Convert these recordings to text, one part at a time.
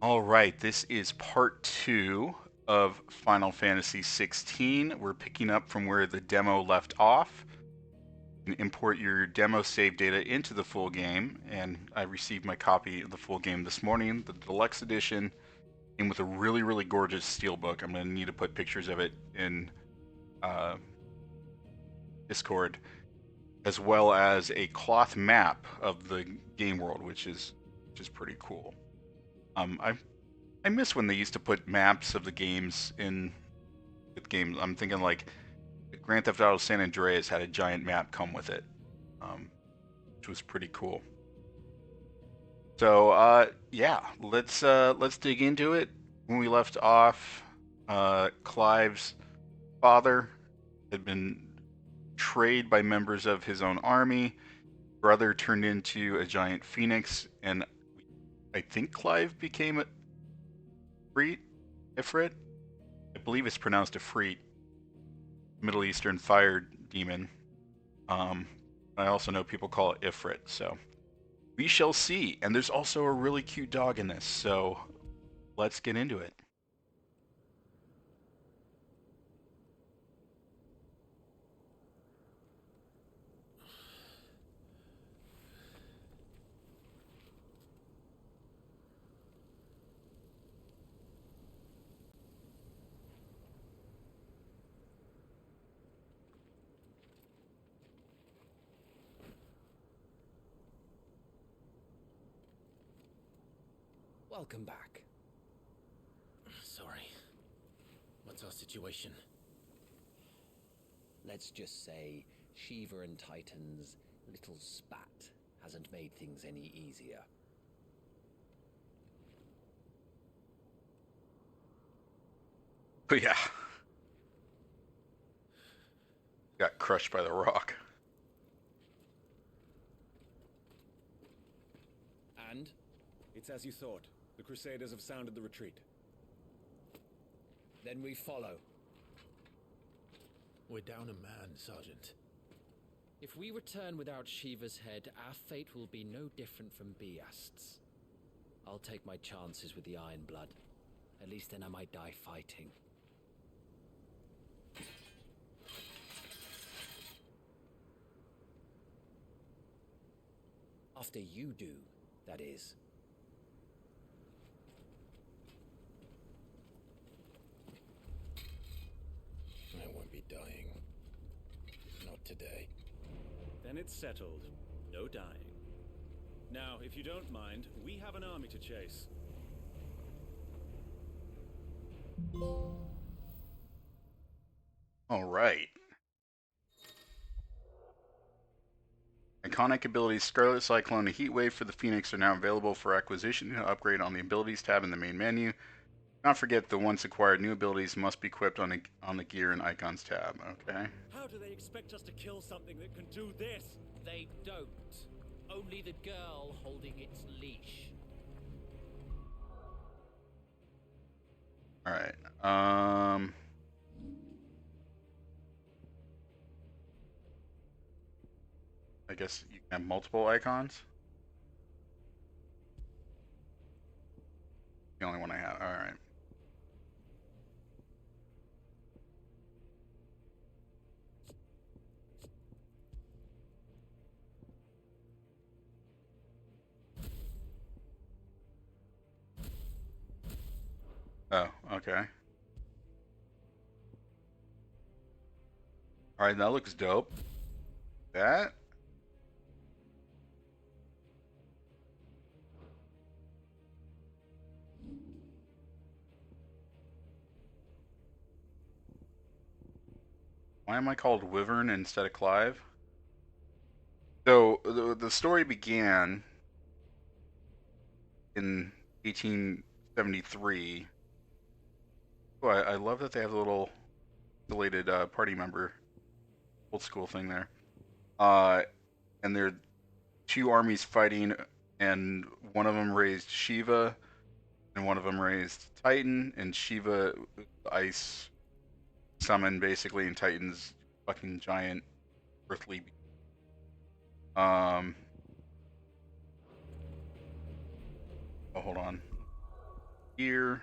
All right, this is part two of Final Fantasy XVI. We're picking up from where the demo left off. You can import your demo save data into the full game, and I received my copy of the full game this morning. The deluxe edition came with a really, really gorgeous steelbook. I'm going to need to put pictures of it in uh, Discord, as well as a cloth map of the game world, which is pretty cool. I miss when they used to put maps of the games in with games. I'm thinking like Grand Theft Auto San Andreas had a giant map come with it, um, which was pretty cool. So yeah, let's dig into it. When we left off, Clive's father had been betrayed by members of his own army. Brother turned into a giant phoenix, and I think Clive became a Ifrit. Ifrit, I believe it's pronounced Ifrit, Middle Eastern fire demon. Um, I also know people call it Ifrit, so we shall see. And there's also a really cute dog in this, so let's get into it. Welcome back. Sorry. What's our situation? Let's just say Shiva and Titan's little spat hasn't made things any easier. But yeah, got crushed by the rock. And? It's as you thought. The Crusaders have sounded the retreat. Then we follow. We're down a man, Sergeant. If we return without Shiva's head, our fate will be no different from Biast's. I'll take my chances with the Iron Blood. At least then I might die fighting. After you do, that is. I won't be dying. Not today. Then it's settled. No dying. Now, if you don't mind, we have an army to chase. All right. Iconic abilities Scarlet Cyclone and Heatwave for the Phoenix are now available for acquisition and upgrade on the Abilities tab in the main menu. Do not forget the once acquired new abilities must be equipped on the Gear and Icons tab. Okay. How do they expect us to kill something that can do this? They don't. Only the girl holding its leash. All right. I guess you can have multiple icons. The only one I have. All right. Oh, okay. All right, that looks dope. That. Why am I called Wyvern instead of Clive? So the story began in 1873. Oh, I love that they have a little deleted party member old school thing there. Uh, and there are two armies fighting, and one of them raised Shiva, and one of them raised Titan, and Shiva ice summon basically, and Titan's fucking giant earthly. Um. Oh, hold on. here.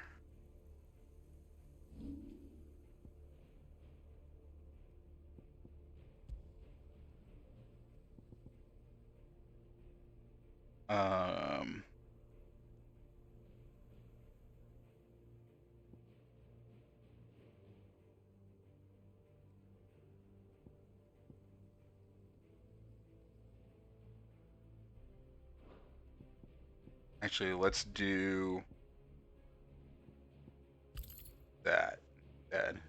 Um, Actually, let's do that. Dead.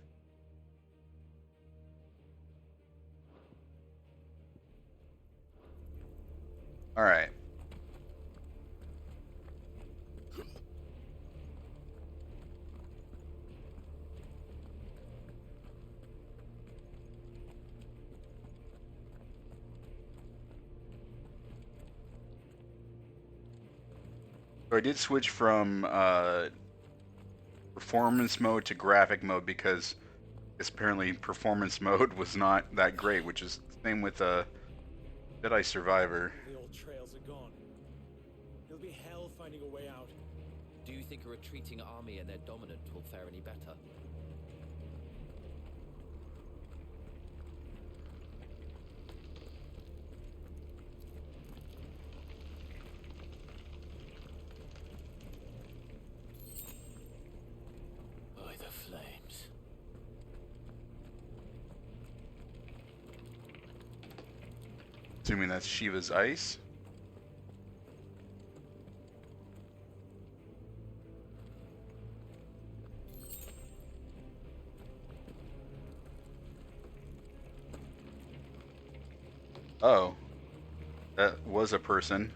All right. So I did switch from performance mode to graphic mode because apparently performance mode was not that great, which is the same with Jedi Survivor. The old trails are gone. It'll be hell finding a way out. Do you think a retreating army and their dominant will fare any better? By the flames. Assuming that's Shiva's ice. Oh, that was a person.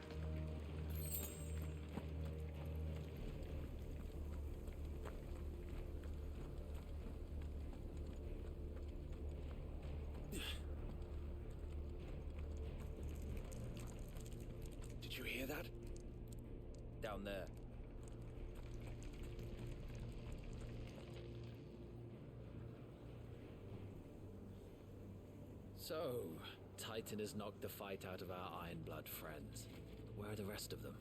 Did you hear that? Down there. So, Titan has knocked the fight out of our Ironblood friends. Where are the rest of them?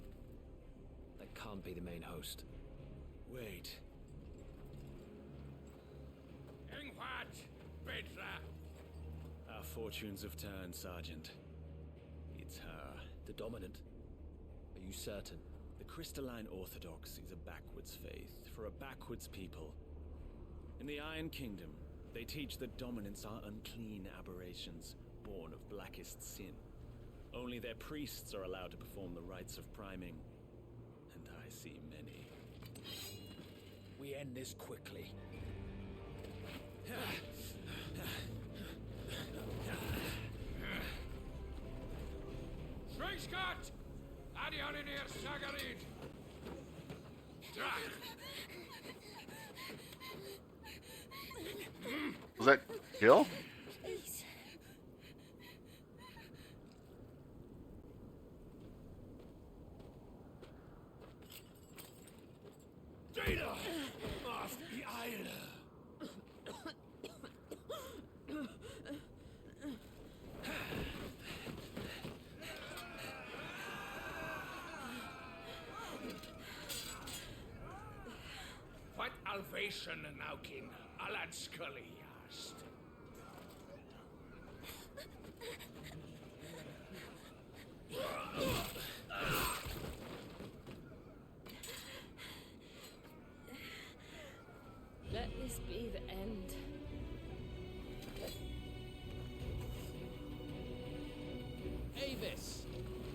That can't be the main host. Wait. Our fortunes have turned, Sergeant. It's her. The dominant? Are you certain? The Crystalline Orthodox is a backwards faith for a backwards people. In the Iron Kingdom, they teach that dominants are unclean aberrations, born of blackest sin. Only their priests are allowed to perform the rites of priming. And I see many. We end this quickly. Scott! Adion in here, Sagarid! Was that Gil? Please. Data! Off the isle! What Alvation Naukin, Alad Scully asked. Let this be the end. Avis!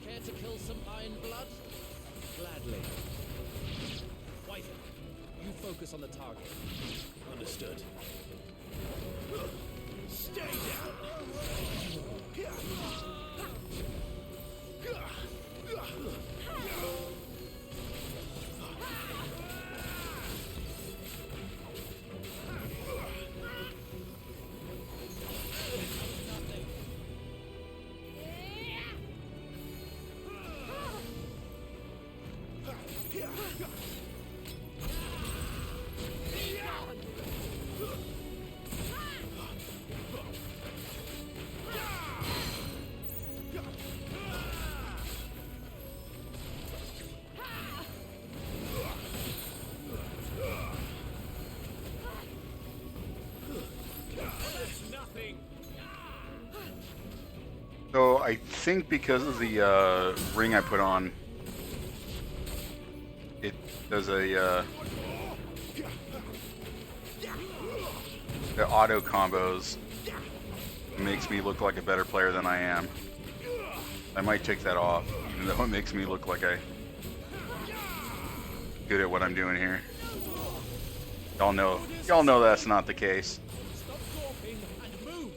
Care to kill some Ironblood? Gladly. Wyvern, you focus on the target. Understood. Stay down! I think because of the ring I put on, it does a the auto combos makes me look like a better player than I am. I might take that off, even though it makes me look like I'm good at what I'm doing here. Y'all know that's not the case. Stop gawping and move!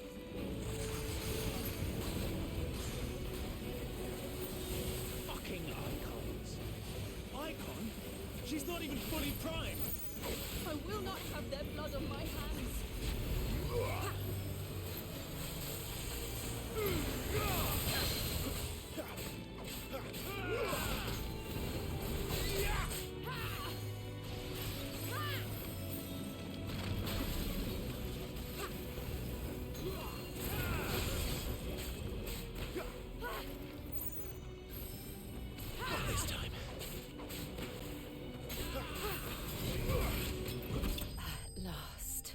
Fucking icons. Icon? She's not even fully primed. I will not have their blood on my hands. Not this time. At last.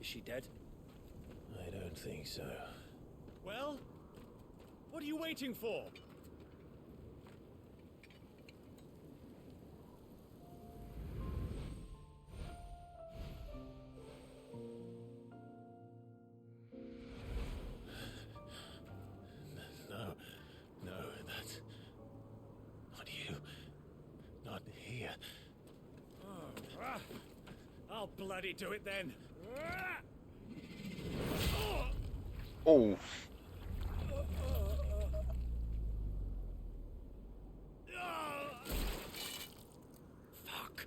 Is she dead? I don't think so. Well, what are you waiting for? No, that's not you. Not here. I'll bloody do it then. Oh, Fuck.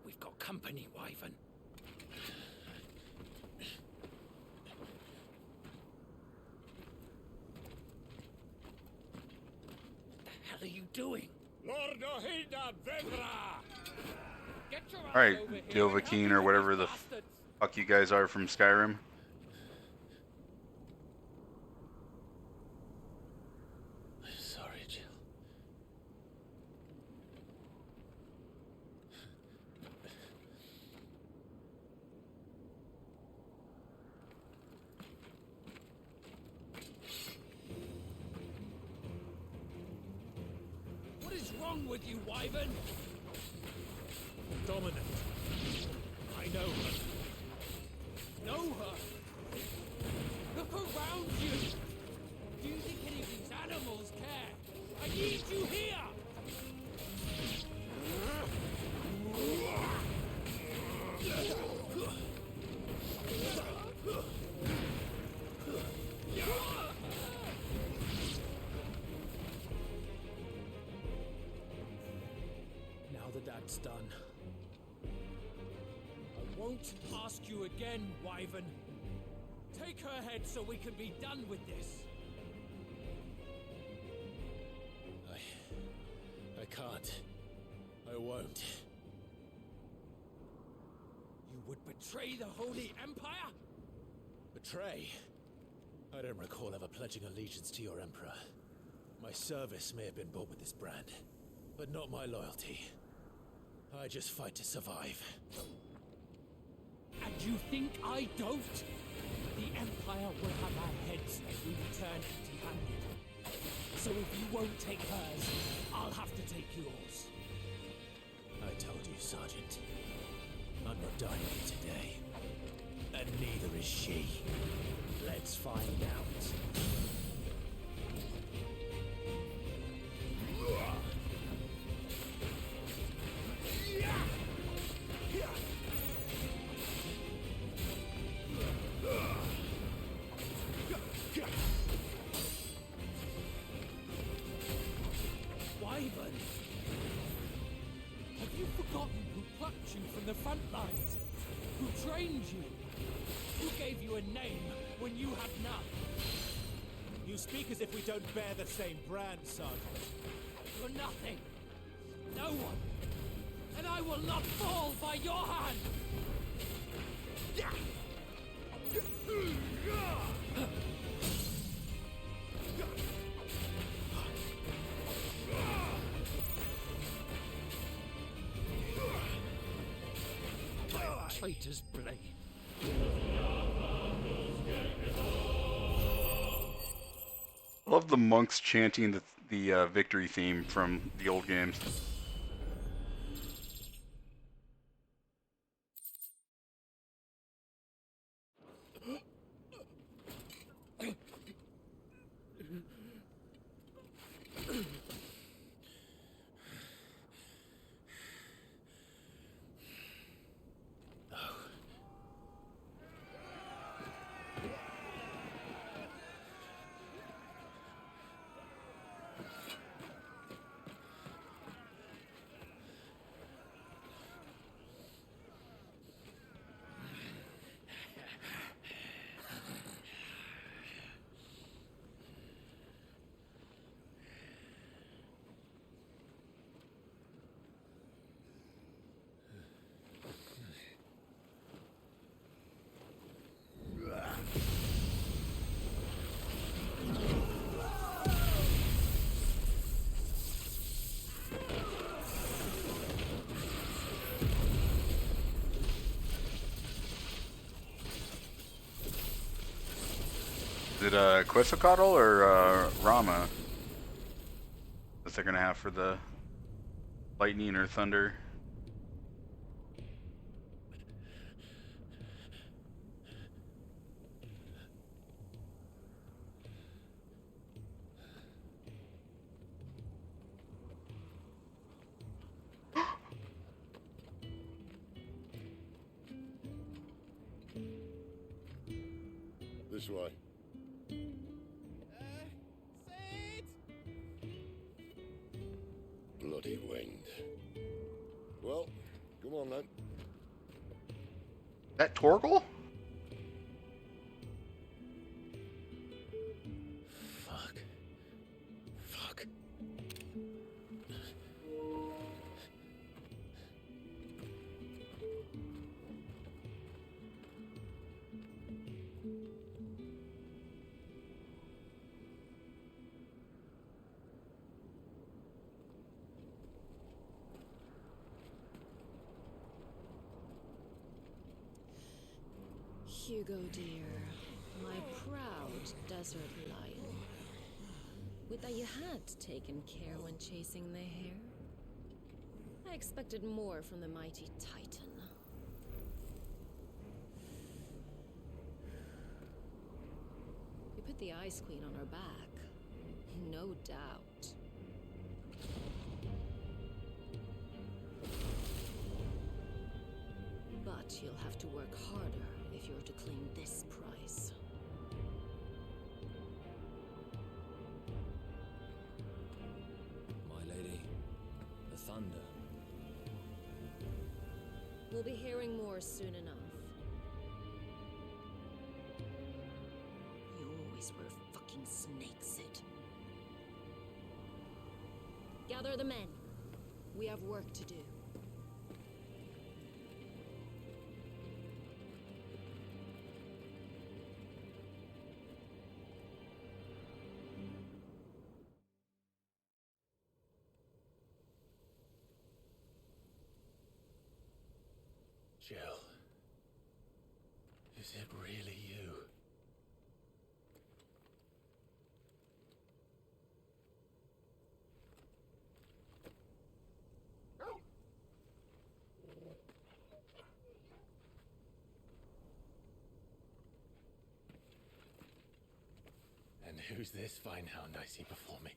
We've got company, Wyvern. What the hell are you doing? Lord Ohida Vedra! Get your ass alright, over here and help Dovahkiin me or with whatever these the bastards. fuck you guys are from Skyrim. Sorry, Jill. What is wrong with you, Wyvern? Dominant. I know her. Know her? Look around you! Do you think any of these animals care? I need you here! Now that that's done, I won't ask you again, Wyvern. Take her head so we can be done with this. I can't. I won't. You would betray the Holy Empire? Betray? I don't recall ever pledging allegiance to your Emperor. My service may have been bought with this brand, but not my loyalty. I just fight to survive. And you think I don't? The Empire will have our heads if we return empty-handed. So if you won't take hers, I'll have to take yours. I told you, Sergeant. I'm not dying here today. And neither is she. Let's find out. you from the front lines? Who trained you? Who gave you a name when you had none? You speak as if we don't bear the same brand, Sergeant. You're nothing. No one. And I will not fall by your hand! Traitor's blade. I love the monks chanting the victory theme from the old games. Is it Quetzalcoatl or Rama that they're gonna have for the lightning or thunder? This way. Bloody wind. Well, come on then. That Torgal? Fuck. Fuck. Hugo, dear, my proud desert lion. Would that you had taken care when chasing the hare. I expected more from the mighty Titan. We put the Ice Queen on her back, no doubt. But you'll have to work harder if you're to claim this prize. My lady, the thunder. We'll be hearing more soon enough. You always were fucking snake, Sid. Gather the men. We have work to do. Jill. Is it really you? And who's this fine hound I see before me?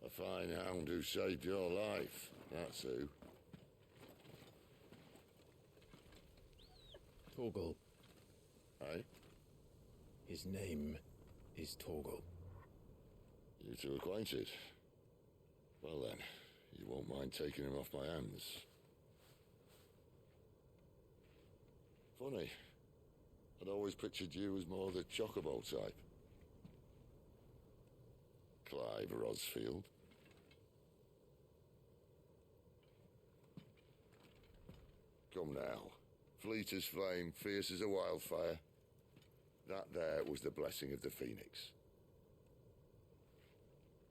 A fine hound who saved your life, that's who. Torgal. Eh? His name is Torgal. You two acquainted? Well then, you won't mind taking him off my hands. Funny. I'd always pictured you as more the chocobo type. Clive Rosfield. Come now. Fleet as flame, fierce as a wildfire. That there was the blessing of the Phoenix.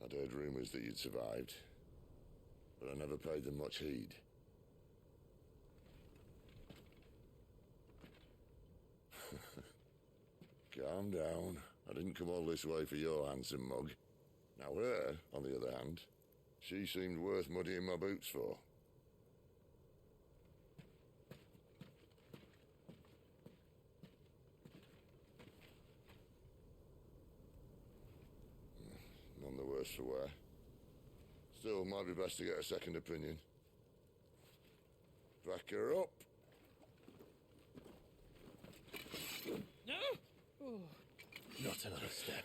I'd heard rumors that you'd survived, but I never paid them much heed. Calm down. I didn't come all this way for your handsome mug. Now her, on the other hand, she seemed worth muddying my boots for. None the worse for wear. Still, might be best to get a second opinion. Back her up. No! Oh. Not another step.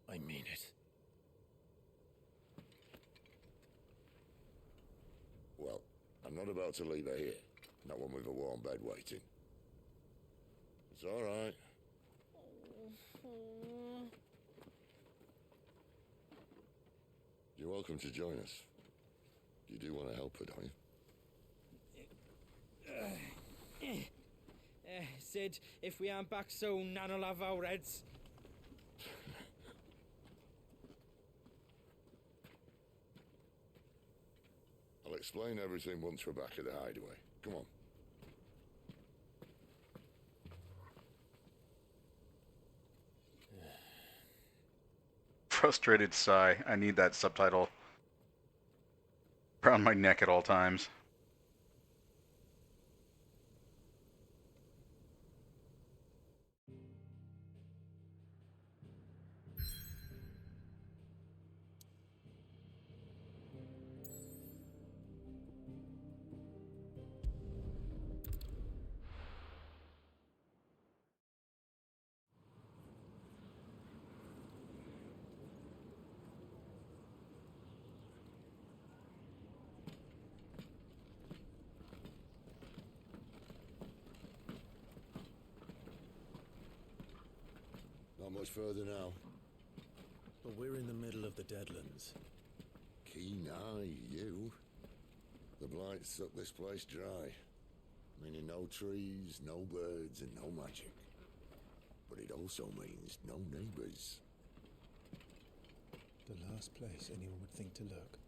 I mean it. Well, I'm not about to leave her here. Not one with a warm bed waiting. It's all right. You're welcome to join us. You do want to help her, don't you? Sid, if we aren't back soon, Nan'll have our heads. I'll explain everything once we're back at the hideaway. Come on. Frustrated sigh. I need that subtitle around my neck at all times. Not much further now. But we're in the middle of the Deadlands. Keen eye, you. The blight sucked this place dry. Meaning no trees, no birds, and no magic. But it also means no neighbors. The last place anyone would think to look.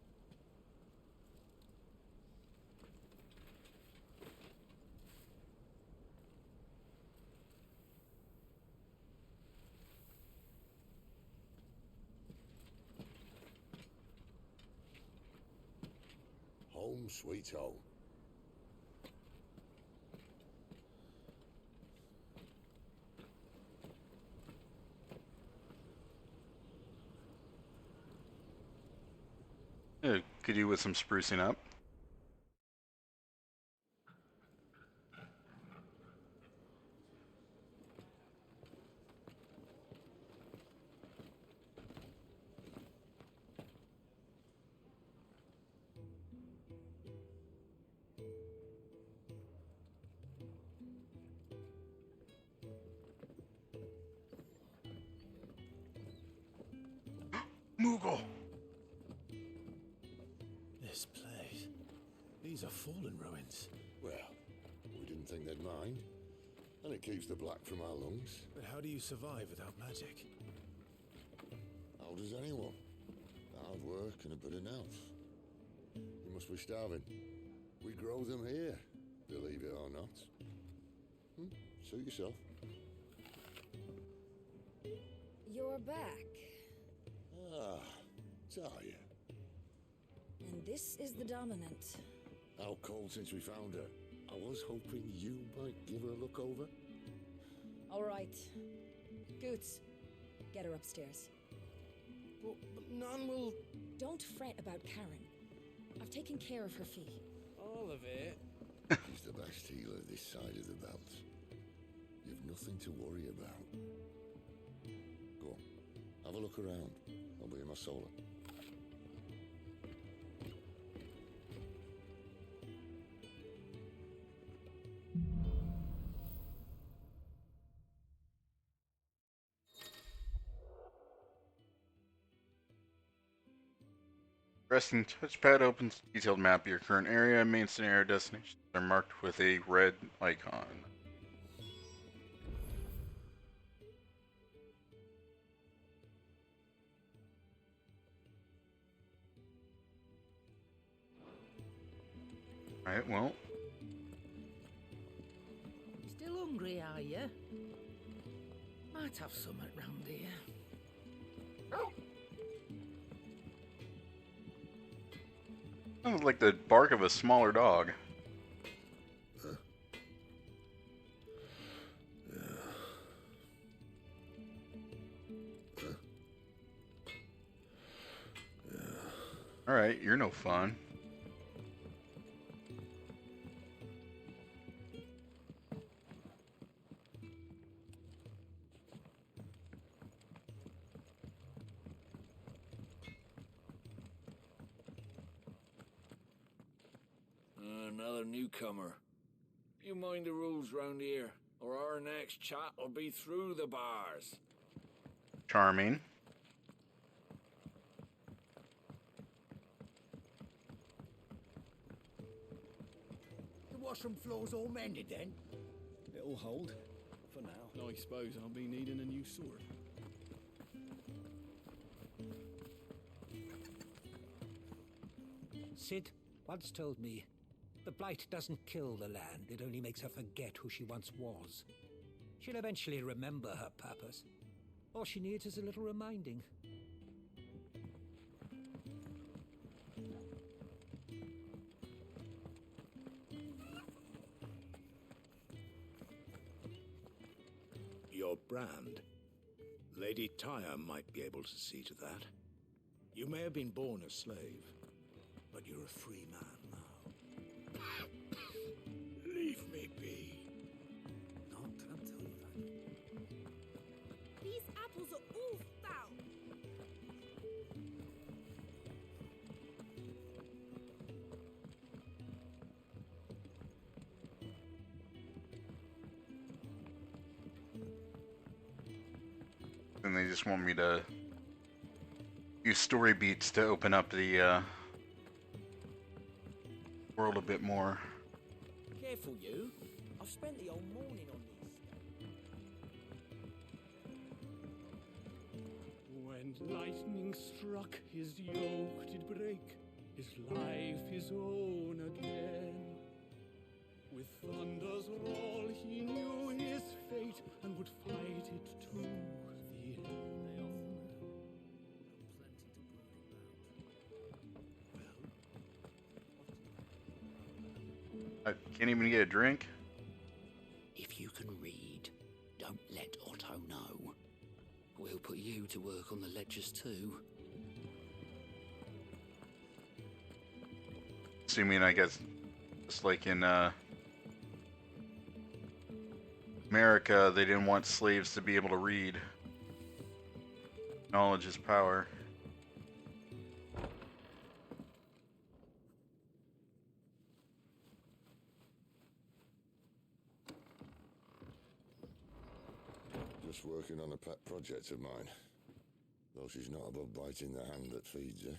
Home sweet home. Could do with some sprucing up. Moogle! This place. These are fallen ruins. Well, we didn't think they'd mind. And it keeps the black from our lungs. But how do you survive without magic? How does anyone? Hard work and a bit of nous. You must be starving. We grow them here, believe it or not. Suit yourself. You're back. Ah, Talia. And this is the Dominant. How cold since we found her. I was hoping you might give her a look over. All right. Goots, get her upstairs. But none will... Don't fret about Karen. I've taken care of her fee. All of it? She's the best healer this side of the belt. You've nothing to worry about. Go on, have a look around. I'll be in my solar. Pressing touchpad opens a detailed map of your current area. Main scenario destinations are marked with a red icon. Alright, well. Still hungry, are you? Might have something round here. Sounds like the bark of a smaller dog. Alright, you're no fun. Another newcomer. You mind the rules round here, or our next chat will be through the bars. Charming. The washroom floor's all mended then? It'll hold. For now. I suppose I'll be needing a new sword. Sid once told me, the blight doesn't kill the land, it only makes her forget who she once was. She'll eventually remember her purpose. All she needs is a little reminding. Your brand. Lady Tyre might be able to see to that. You may have been born a slave, but you're a free man now. Leave me be. Not until you've had it. These apples are all foul. And they just want me to use story beats to open up the world a bit more. Careful, you. I've spent the whole morning on this. When lightning struck, his yoke did break, his life his own again. With thunder's roll, he knew his fate and would fight it to the end. I can't even get a drink. If you can read, don't let Otto know. We'll put you to work on the ledgers too. Assuming, I guess, just like in America, they didn't want slaves to be able to read. Knowledge is power. Just working on a pet project of mine. Though she's not above biting the hand that feeds her.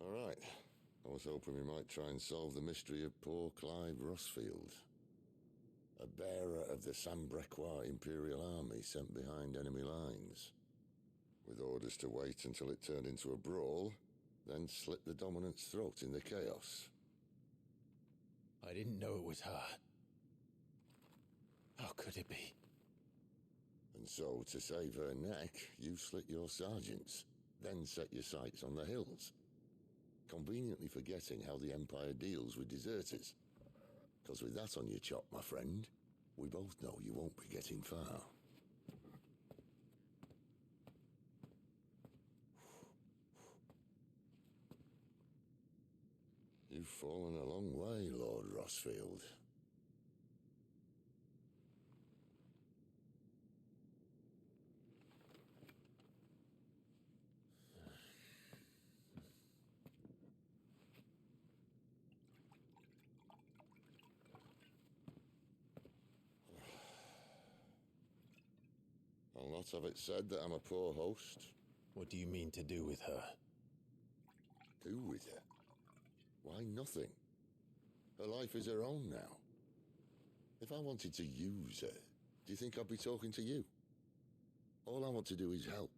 Alright. I was hoping we might try and solve the mystery of poor Clive Rossfield. A bearer of the Sambrequois Imperial Army sent behind enemy lines. With orders to wait until it turned into a brawl, then slit the dominant's throat in the chaos. I didn't know it was her. How could it be? And so, to save her neck, you slit your sergeants, then set your sights on the hills. Conveniently forgetting how the Empire deals with deserters. Because with that on your chop, my friend, we both know you won't be getting far. You've fallen a long way, Lord Rossfield. I'll Lots of it said that I'm a poor host. What do you mean to do with her? Do with her? Why, nothing. Her life is her own now. If I wanted to use her, do you think I'd be talking to you? All I want to do is help.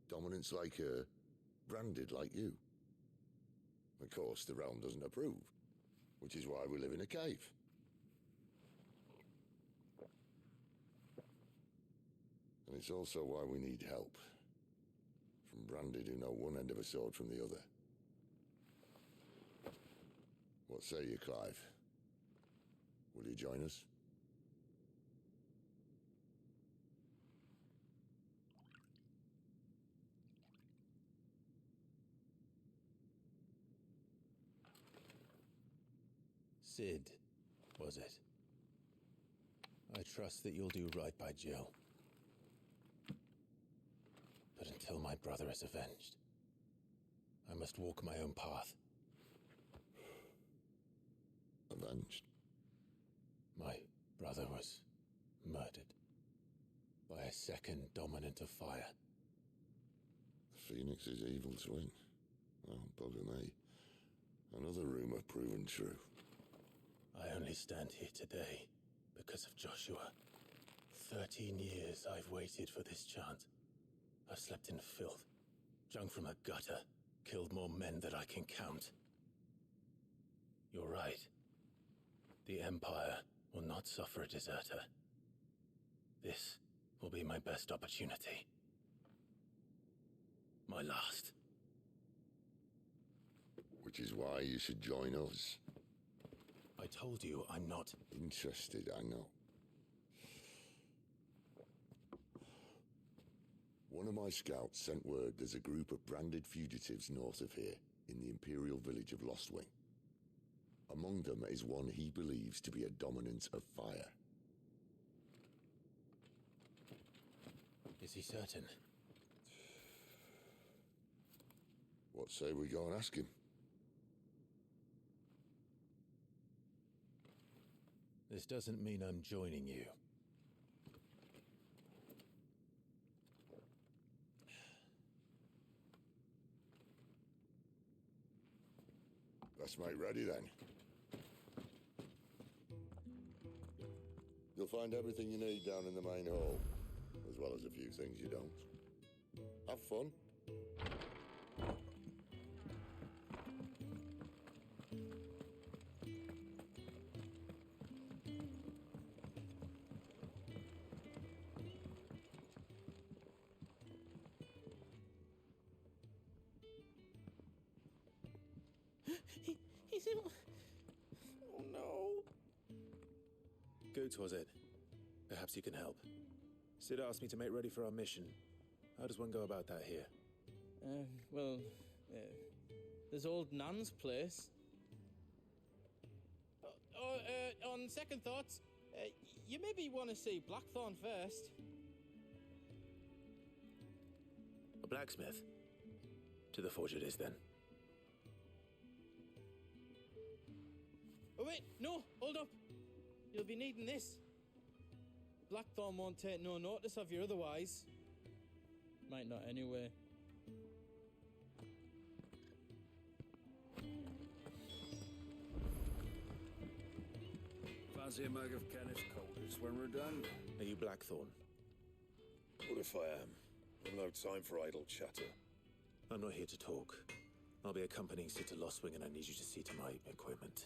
Dominants like her, branded like you. Of course, the realm doesn't approve, which is why we live in a cave. And it's also why we need help. From branded who know one end of a sword from the other. What say you, Clive? Will you join us? Sid, was it? I trust that you'll do right by Jill. But until my brother is avenged, I must walk my own path. Avenged? My brother was murdered by a second dominant of fire. The Phoenix's evil twin. Oh, bugger me. Another rumor proven true. I only stand here today because of Joshua. 13 years I've waited for this chance. I've slept in filth, drunk from a gutter, killed more men than I can count. You're right. The Empire will not suffer a deserter. This will be my best opportunity. My last. Which is why you should join us. I told you I'm not interested, I know. One of my scouts sent word there's a group of branded fugitives north of here, in the Imperial village of Lostwing. Among them is one he believes to be a dominant of fire. Is he certain? What say we go and ask him? This doesn't mean I'm joining you. Let's make ready then. You'll find everything you need down in the main hall, as well as a few things you don't. Have fun. He's in... Oh no. Goots, was it? Perhaps you can help. Sid asked me to make ready for our mission. How does one go about that here? Well, there's old Nan's place. On second thoughts, you maybe want to see Blackthorn first. A blacksmith? To the forge it is, then. Oh wait, no, hold up. You'll be needing this. Blackthorn won't take no notice of you otherwise. Might not anyway. Fancy a mug of Kenneth Colders when we're done? Are you Blackthorn? What if I am? I've no time for idle chatter. I'm not here to talk. I'll be accompanying Sid to Lostwing, and I need you to see to my equipment.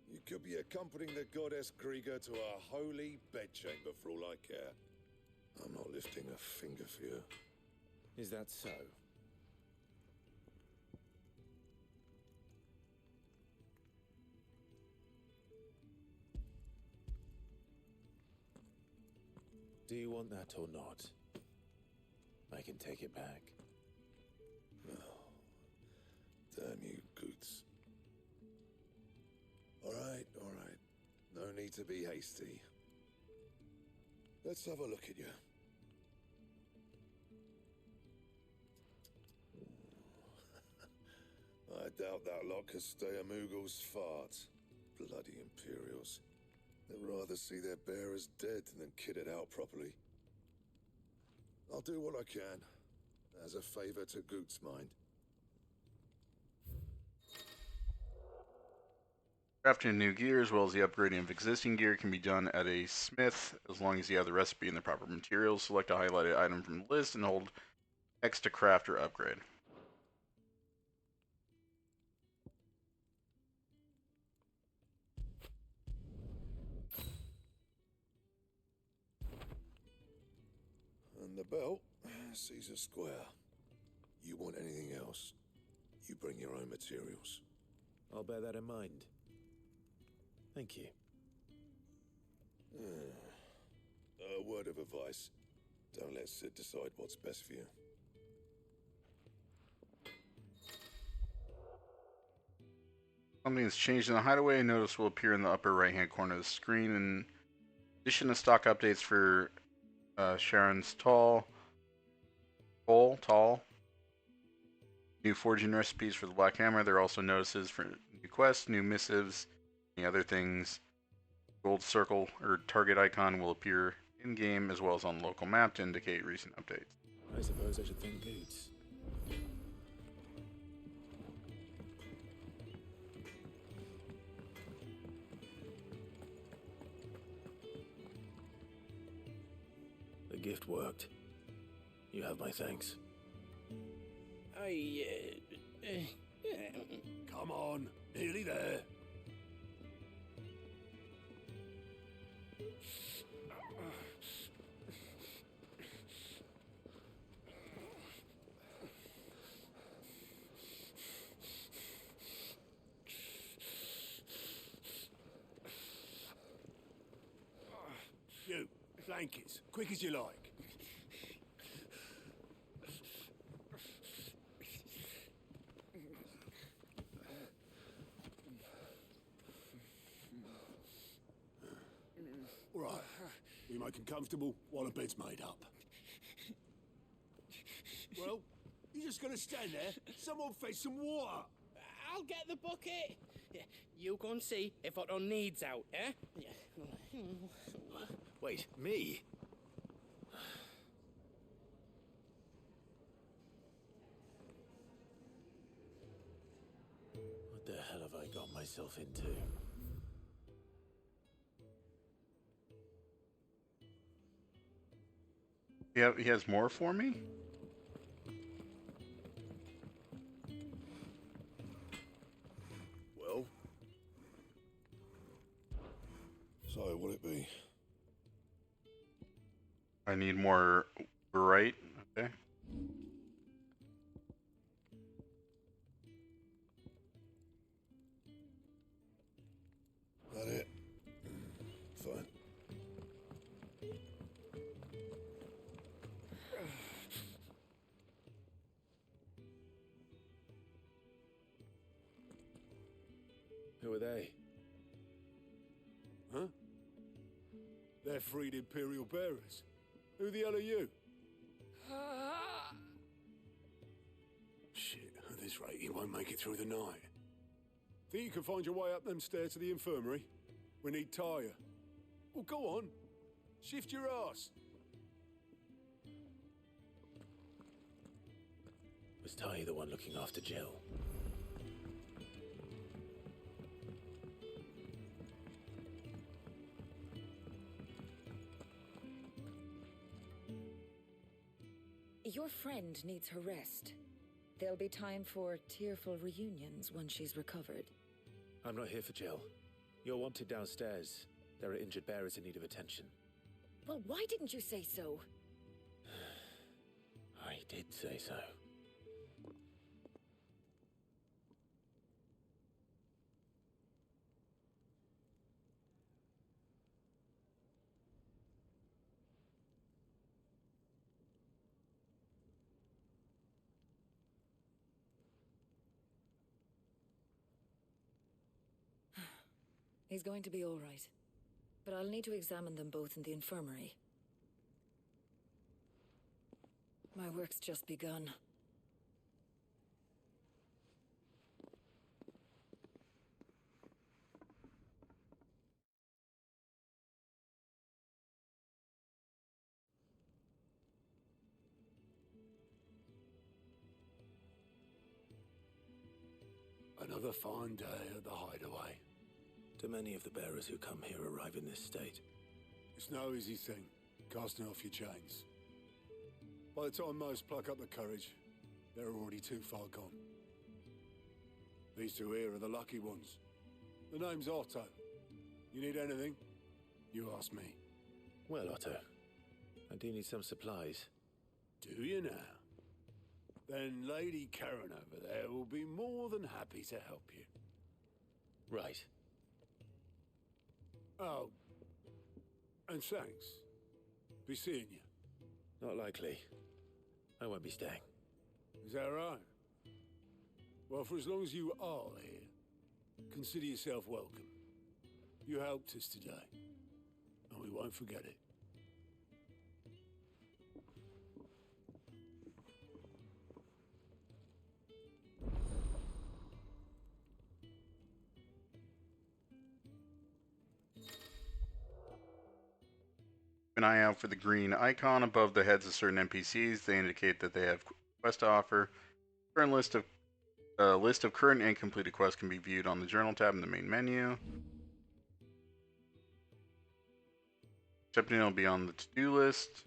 You could be accompanying the goddess Krieger to a holy bedchamber for all I care. I'm not lifting a finger for you. Is that so? Do you want that or not? I can take it back. Oh, damn you, Goots. All right. No need to be hasty. Let's have a look at you. I doubt that lot could stay a Moogle's fart. Bloody Imperials. They'd rather see their bearers dead than kitted out properly. I'll do what I can, as a favor to Goot's mind. Crafting new gear as well as the upgrading of existing gear can be done at a smith as long as you have the recipe and the proper materials. Select a highlighted item from the list and hold X to craft or upgrade. And the belt sees a square. You want anything else, you bring your own materials. I'll bear that in mind. Thank you. A word of advice. Don't let Sid decide what's best for you. Something that's changed in the hideaway. A notice will appear in the upper right-hand corner of the screen. In addition to stock updates for Sharon's Tall, new forging recipes for the Black Hammer. There are also notices for new quests, new missives, any other things. Gold circle or target icon will appear in-game as well as on the local map to indicate recent updates. I suppose I should thank Boots. The gift worked. You have my thanks. Come on, nearly there. You, blankets, quick as you like. Right, we make 'em comfortable while the bed's made up. Well, you just gonna stand there? Someone fetch some water. I'll get the bucket. You go and see if Otto needs out, eh? Wait, me? What the hell have I got myself into? Yeah, he has more for me? Well? So, what'll it be? I need more right. Okay. That it? Fine. Who are they? Huh? They're freed Imperial bearers. Who the hell are you? Shit, at this rate, you won't make it through the night. Think you can find your way up them stairs to the infirmary? We need Tyre. Well, go on. Shift your ass. Was Ty the one looking after Jill? Your friend needs her rest. There'll be time for tearful reunions once she's recovered. I'm not here for Jill. You're wanted downstairs. There are injured bearers in need of attention. Well, why didn't you say so? I did say so. He's going to be all right. But I'll need to examine them both in the infirmary. My work's just begun. Another fine day at the hideaway. Do many of the bearers who come here arrive in this state? It's no easy thing, casting off your chains. By the time most pluck up the courage, they're already too far gone. These two here are the lucky ones. The name's Otto. You need anything? You ask me. Well, Otto, I do need some supplies. Do you now? Then Lady Karen over there will be more than happy to help you. Right. Oh, and thanks. Be seeing you. Not likely. I won't be staying. Is that right? Well, for as long as you are here, consider yourself welcome. You helped us today, and we won't forget it. Keep an eye out for the green icon above the heads of certain NPCs. They indicate that they have quests to offer. Current list of current and completed quests can be viewed on the journal tab in the main menu. Accepting will be on the to-do list.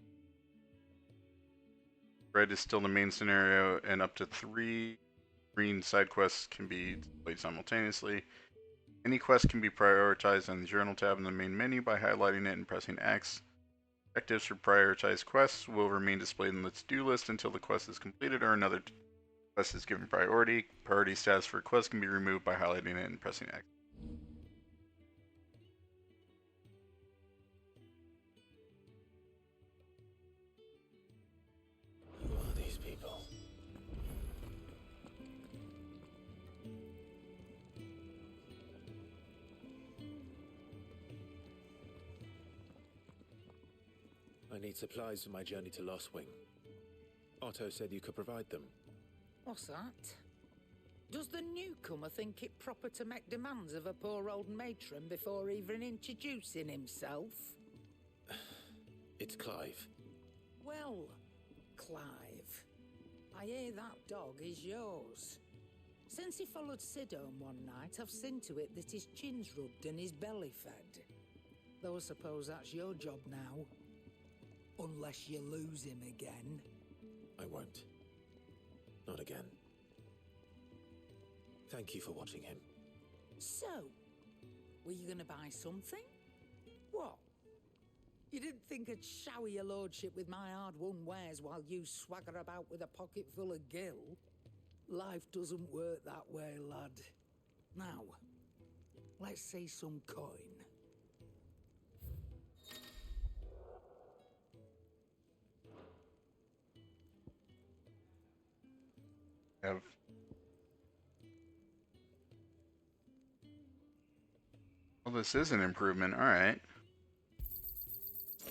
Red is still the main scenario, and up to 3 green side quests can be displayed simultaneously. Any quest can be prioritized on the journal tab in the main menu by highlighting it and pressing X. Objectives for prioritized quests will remain displayed in the to-do list until the quest is completed or another quest is given priority. Priority status for quests can be removed by highlighting it and pressing X. Who are these people? I need supplies for my journey to Lost Wing. Otto said you could provide them. What's that? Does the newcomer think it proper to make demands of a poor old matron before even introducing himself? It's Clive. Well, Clive, I hear that dog is yours. Since he followed Sid home one night, I've seen to it that his chin's rubbed and his belly fed. Though I suppose that's your job now. Unless you lose him again. I won't. Not again. Thank you for watching him. So, were you gonna buy something? What? You didn't think I'd shower your lordship with my hard-won wares while you swagger about with a pocket full of gil? Life doesn't work that way, lad. Now, let's see some coin. Have well, this is an improvement. All right.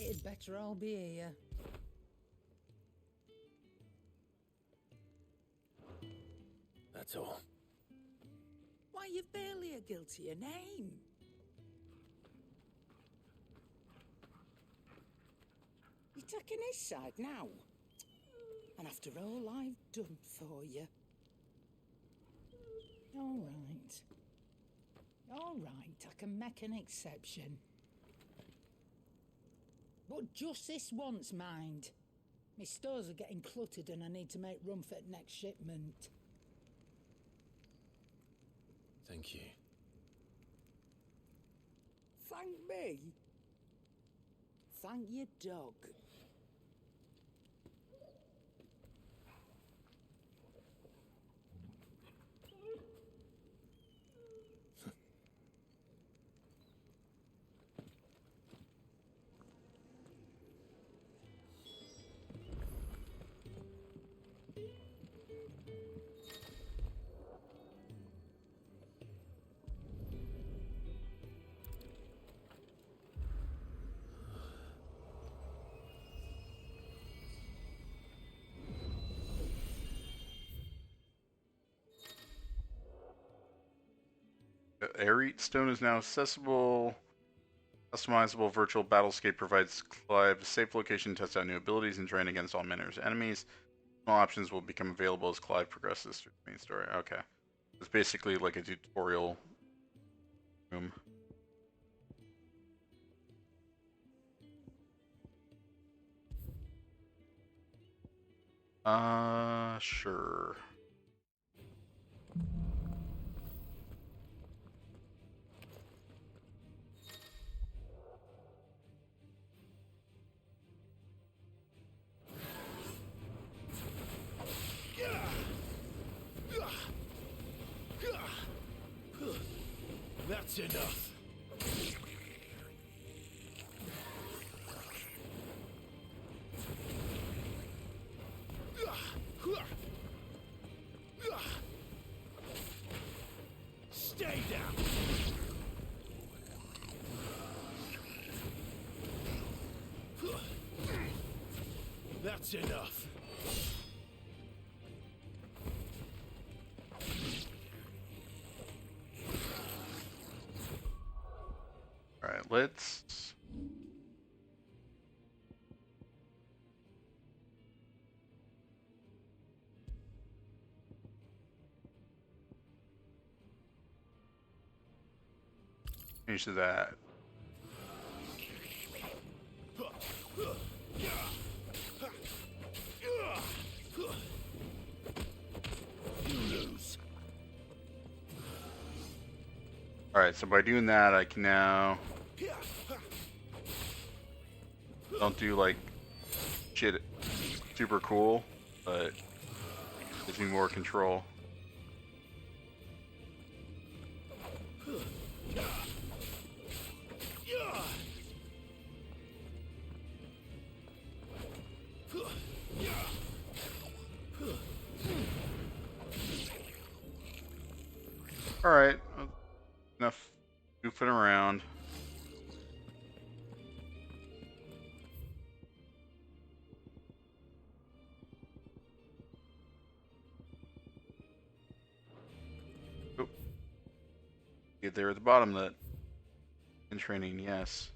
It'd better all be here. That's all. Why, you've barely a guiltier name. You're taking his side now. And after all I've done for you. All right. All right, I can make an exception. But just this once, mind. My stores are getting cluttered and I need to make room for the next shipment. Thank you. Thank me? Thank your dog. Aerite Stone is now accessible. Customizable virtual battlescape provides Clive a safe location to test out new abilities and train against all manner of enemies. Small options will become available as Clive progresses through the main story. Okay. It's basically like a tutorial room. Sure. That's enough. Stay down. That's enough. All right, let's. Finish that. You lose. All right, so by doing that, I can now don't do like shit super cool, but gives me more control. All right, enough goofing around. Oh. Get there at the bottom that in training, yes.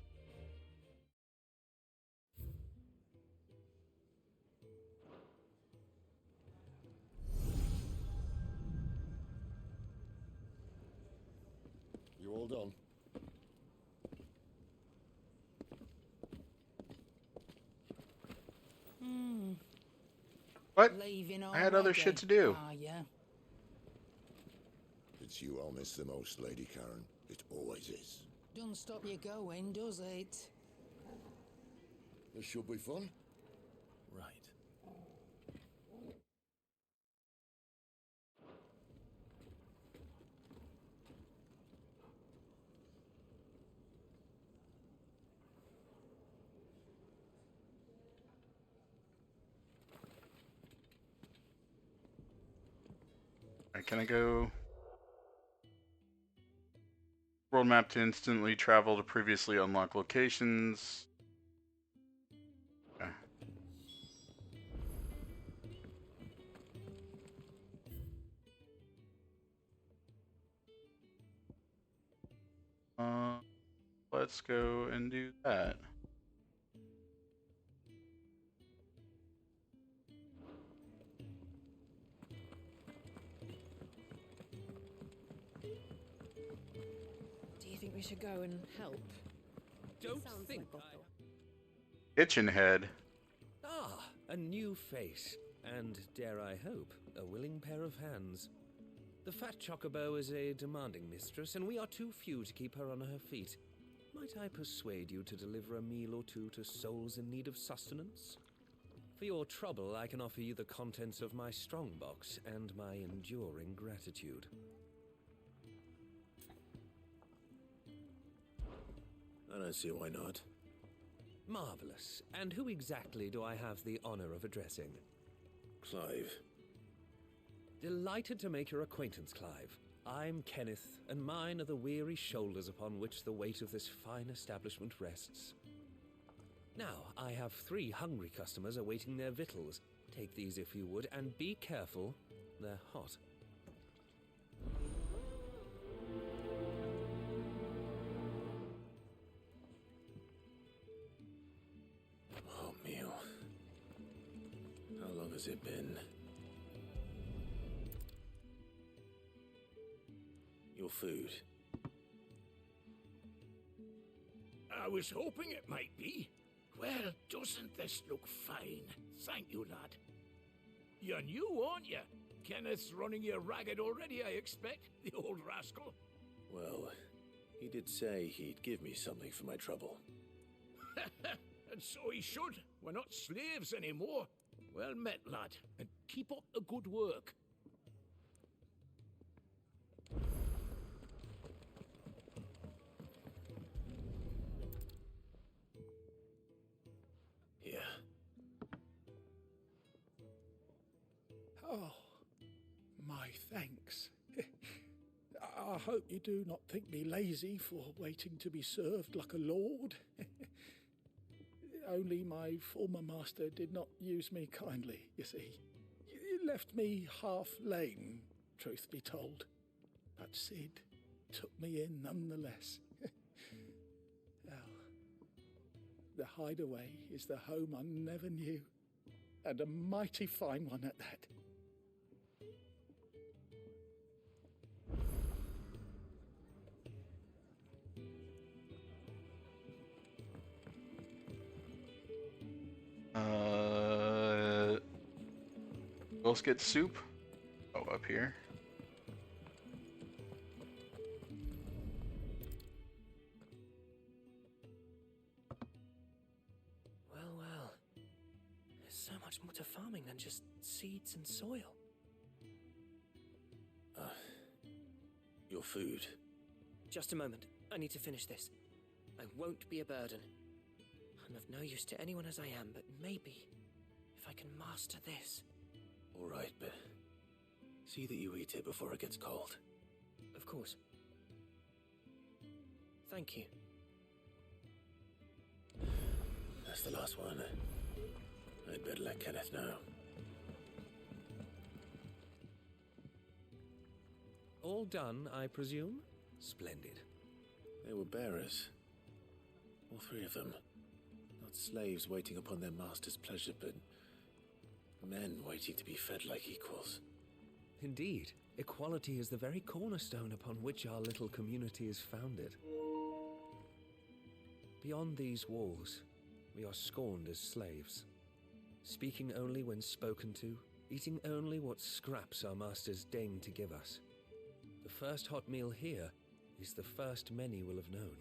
You all done? What? Leaving I had other shit to do. Are ya? It's you I'll miss the most, Lady Karen. It always is. Don't stop you going, does it? This should be fun. Right. Alright, can I go? World map to instantly travel to previously unlocked locations. Okay. Let's go and do that. Do you think we should go and help? Don't Sounds think like I... Kitchen head. Ah, a new face. And, dare I hope, a willing pair of hands. The fat chocobo is a demanding mistress, and we are too few to keep her on her feet. Might I persuade you to deliver a meal or two to souls in need of sustenance? For your trouble, I can offer you the contents of my strongbox and my enduring gratitude. I don't see why not. Marvelous. And who exactly do I have the honor of addressing? Clive. Delighted to make your acquaintance, Clive. I'm Kenneth, and mine are the weary shoulders upon which the weight of this fine establishment rests. Now, I have 3 hungry customers awaiting their victuals. Take these if you would, and be careful, they're hot. Oh, meal. How long has it been? food. I was hoping it might be. Well, doesn't this look fine? Thank you, lad. You're new, aren't you? Kenneth's running you ragged already, I expect, the old rascal. Well, he did say he'd give me something for my trouble. And so he should. We're not slaves anymore. Well met, lad, and keep up the good work. Here. Oh, my thanks. I hope you do not think me lazy for waiting to be served like a lord. Only my former master did not use me kindly, you see. He left me half lame, truth be told. But Sid took me in nonetheless. Well, the hideaway is the home I never knew, and a mighty fine one at that. We'll get soup. Oh, up here. Well, well. There's so much more to farming than just seeds and soil. Your food. Just a moment. I need to finish this. I won't be a burden. I'm of no use to anyone as I am, but maybe if I can master this. All right, but see that you eat it before it gets cold. Of course. Thank you. That's the last one. I'd better let Kenneth know. All done, I presume? Splendid. They were bearers. All three of them. Not slaves waiting upon their master's pleasure, but men waiting to be fed like equals. Indeed. Equality is the very cornerstone upon which our little community is founded. Beyond these walls, we are scorned as slaves. Speaking only when spoken to, eating only what scraps our masters deign to give us. The first hot meal here is the first many will have known.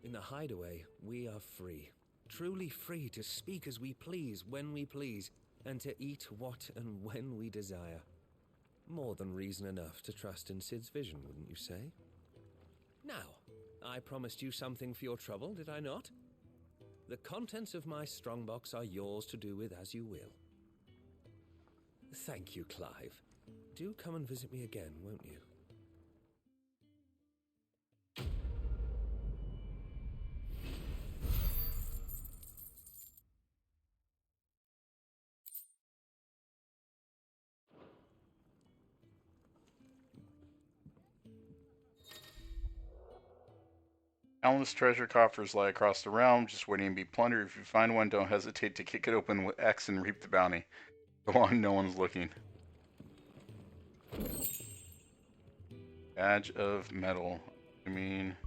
In the hideaway, we are free. Truly free to speak as we please, when we please, and to eat what and when we desire. More than reason enough to trust in Sid's vision, wouldn't you say? Now, I promised you something for your trouble, did I not? The contents of my strongbox are yours to do with as you will. Thank you, Clive. Do come and visit me again, won't you? Countless treasure coffers lie across the realm, just waiting to be plundered. If you find one, don't hesitate to kick it open with X and reap the bounty. Go on, no one's looking. Badge of metal. I mean,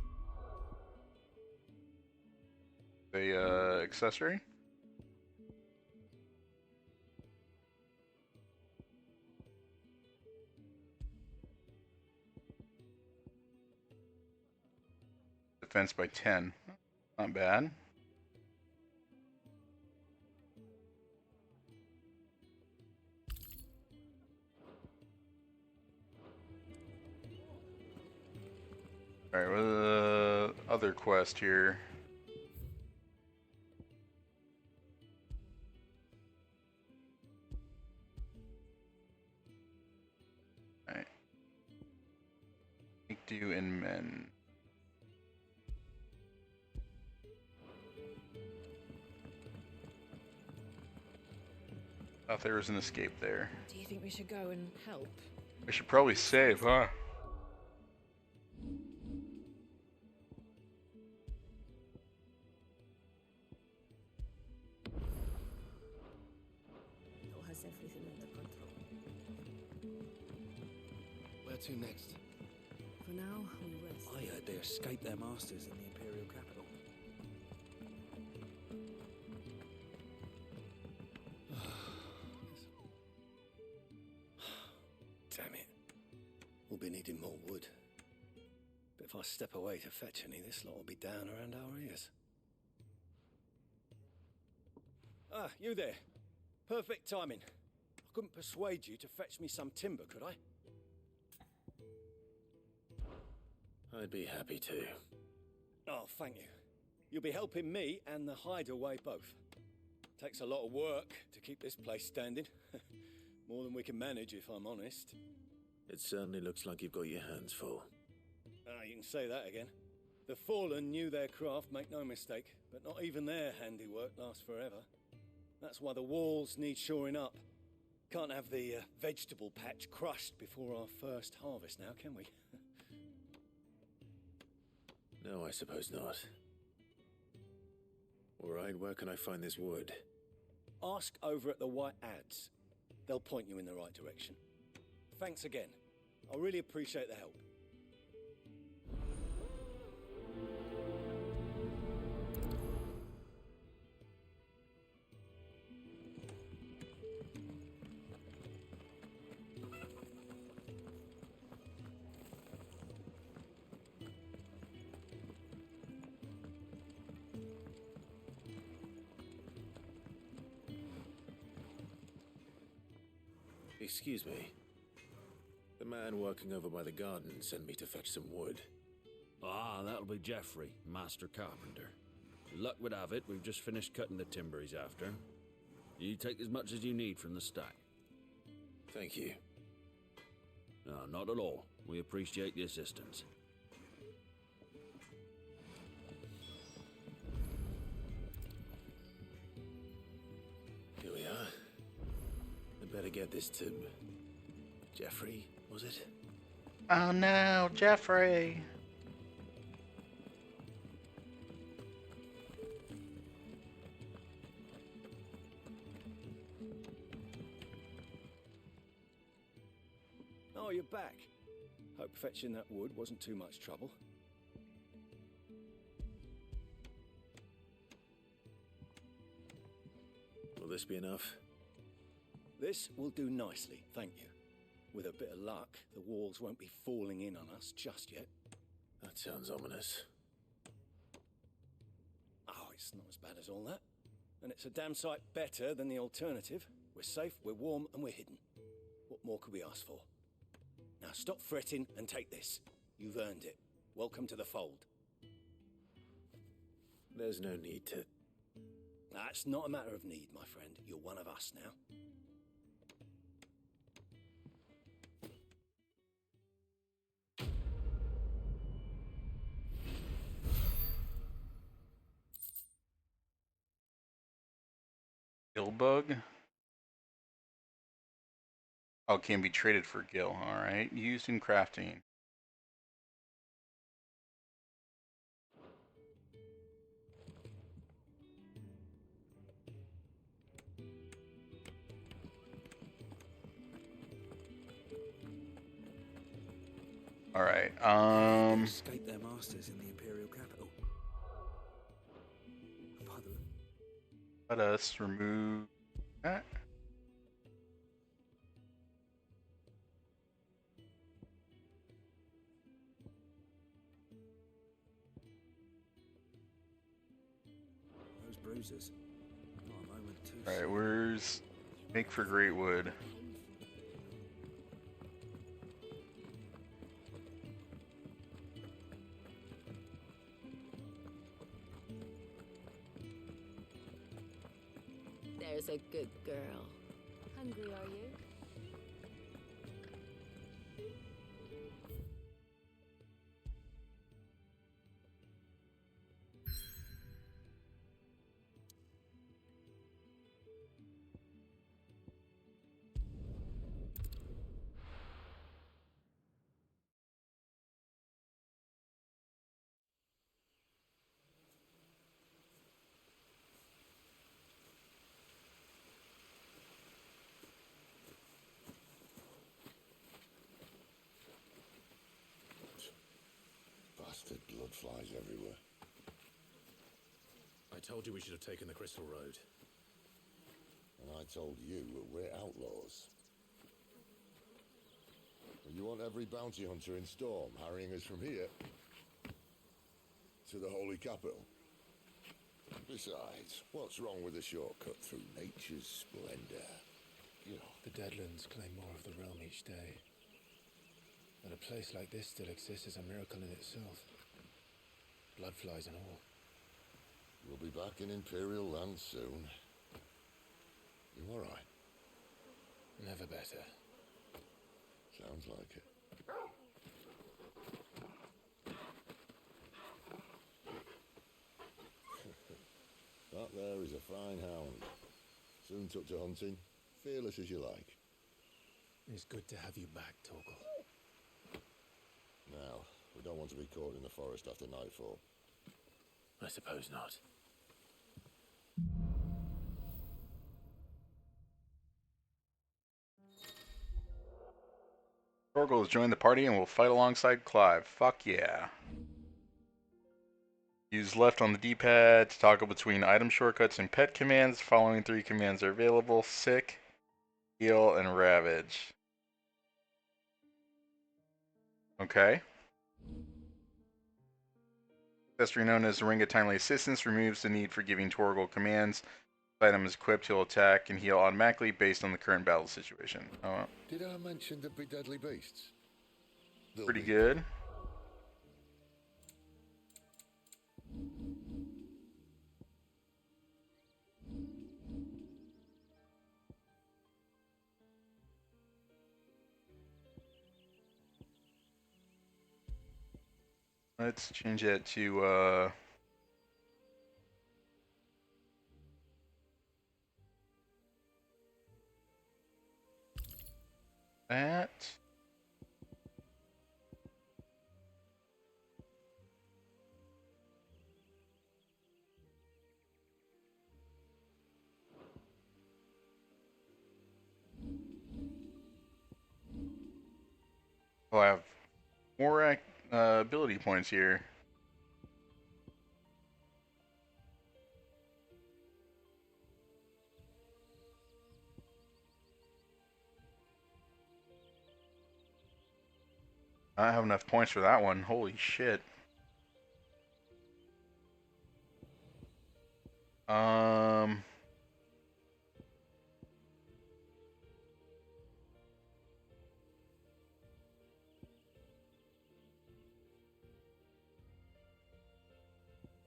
the accessory. Defense by 10. Not bad. Alright, what's the other quest here? Alright. Make do in men. Thought there was an escape there. Do you think we should go and help? We should probably save, huh? It has everything under control. Where to next? For now, we rest. I heard they escaped their masters in the Imperial capital. Damn it. We'll be needing more wood. But if I step away to fetch any, this lot will be down around our ears. Ah, you there. Perfect timing. I couldn't persuade you to fetch me some timber, could I? I'd be happy to. Oh, thank you. You'll be helping me and the hideaway both. Takes a lot of work to keep this place standing. More than we can manage, if I'm honest. It certainly looks like you've got your hands full. Ah, you can say that again. The Fallen knew their craft, make no mistake, but not even their handiwork lasts forever. That's why the walls need shoring up. Can't have the vegetable patch crushed before our first harvest now, can we? No, I suppose not. All right, where can I find this wood? Ask over at the White Ads. They'll point you in the right direction. Thanks again. I really appreciate the help. Excuse me. The man working over by the garden sent me to fetch some wood. Ah, that'll be Geoffrey, Master Carpenter. Luck would have it, we've just finished cutting the timber he's after. You take as much as you need from the stack. Thank you. No, not at all. We appreciate the assistance. Here we are. I better get this to Geoffrey, was it? Oh no, Geoffrey! Oh, you're back. Hope fetching that wood wasn't too much trouble. Will this be enough? This will do nicely, thank you. With a bit of luck, the walls won't be falling in on us just yet. That sounds ominous. Oh, it's not as bad as all that. And it's a damn sight better than the alternative. We're safe, we're warm, and we're hidden. What more could we ask for? Now stop fretting and take this. You've earned it. Welcome to the fold. There's no need to... That's not a matter of need, my friend. You're one of us now. Gilbug. Oh, can be traded for gil. Alright. Used in crafting. Alright, Escape their masters in the Imperial capital. let us remove that. Those bruises. Not a moment too Alright, where's make for great wood? There's a good girl. Hungry, are you? flies everywhere. I told you we should have taken the Crystal Road. And I told you that we're outlaws. You want every bounty hunter in Storm harrying us from here to the Holy Capital? Besides, what's wrong with a shortcut through nature's splendor? You know. The Deadlands claim more of the realm each day. That a place like this still exists is a miracle in itself. Bloodflies and all. We'll be back in Imperial land soon. You all right? Never better. Sounds like it. That there is a fine hound. Soon took to hunting. Fearless as you like. It's good to have you back, Torgal. Now, we don't want to be caught in the forest after nightfall. I suppose not. Torgal has joined the party and will fight alongside Clive. Fuck yeah. Use left on the D-pad to toggle between item shortcuts and pet commands. The following 3 commands are available: Sick, Heal, and Ravage. Okay. Accessory known as Ring of Timely Assistance removes the need for giving Torgal commands. If the item is equipped, he'll attack and heal automatically based on the current battle situation. Oh, Did I mention there'd be deadly beasts? pretty good. Let's change that to that. Oh, I have more ability points here. I don't have enough points for that one. Holy shit. Um.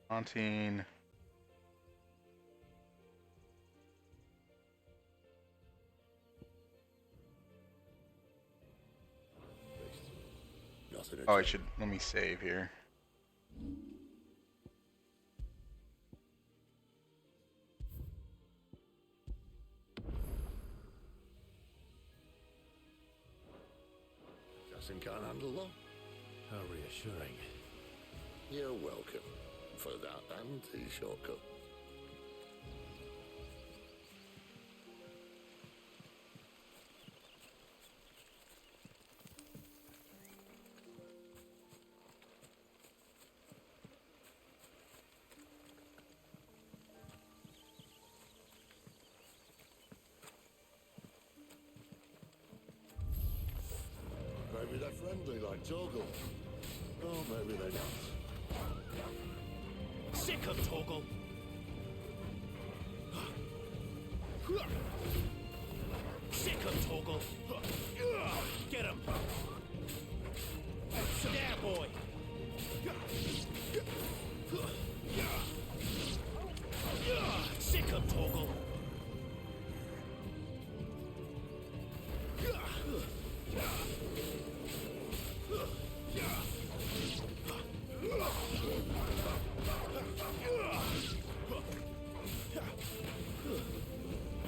Haunting. Oh, I should, let me save here. Justin can't handle them. How reassuring. You're welcome for that and the shortcut. Maybe they're friendly like Torgal. Oh, maybe they're not. Sick of Torgal! Sick of Torgal! Get him! Yeah, boy! Sick of Torgal!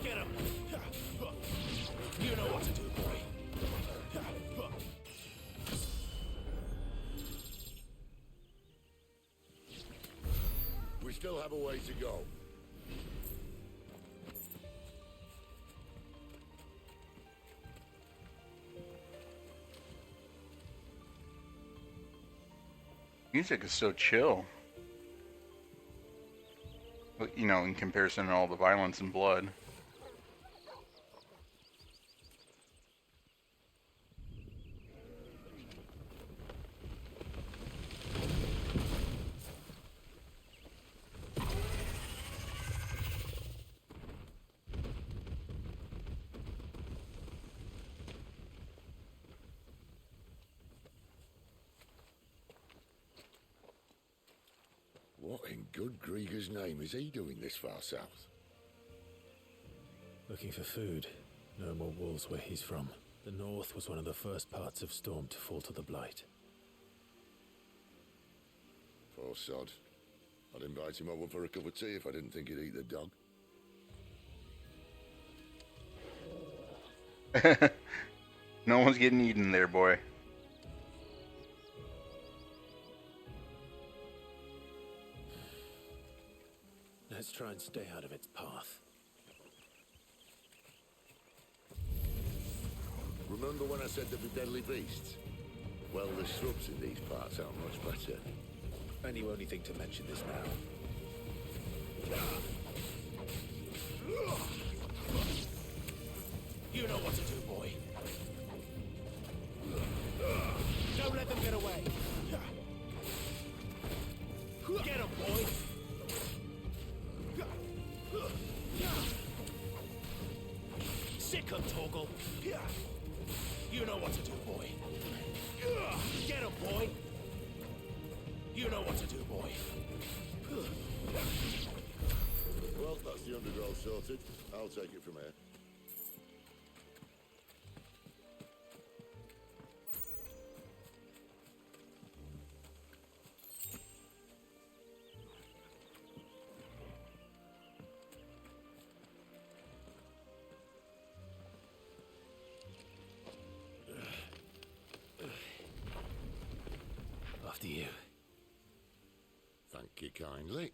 Get him! You know what to do, boy. We still have a way to go. Music is so chill. You know, in comparison to all the violence and blood. What in good Grieger's name is he doing this far south? Looking for food. No more wolves where he's from. The north was one of the first parts of Storm to fall to the Blight. Poor sod. I'd invite him over for a cup of tea if I didn't think he'd eat the dog. No one's getting eaten there, boy. Let's try and stay out of its path. Remember when I said there'd be deadly beasts? Well, the shrubs in these parts aren't much better. And you only think to mention this now. You know what to do, boy. Don't let them get away. Get him, boy. Sick him, Torgal. You know what to do, boy. Get him, boy. You know what to do, boy. Well, that's the undergrowth sorted. I'll take it from here. After you. Thank you kindly.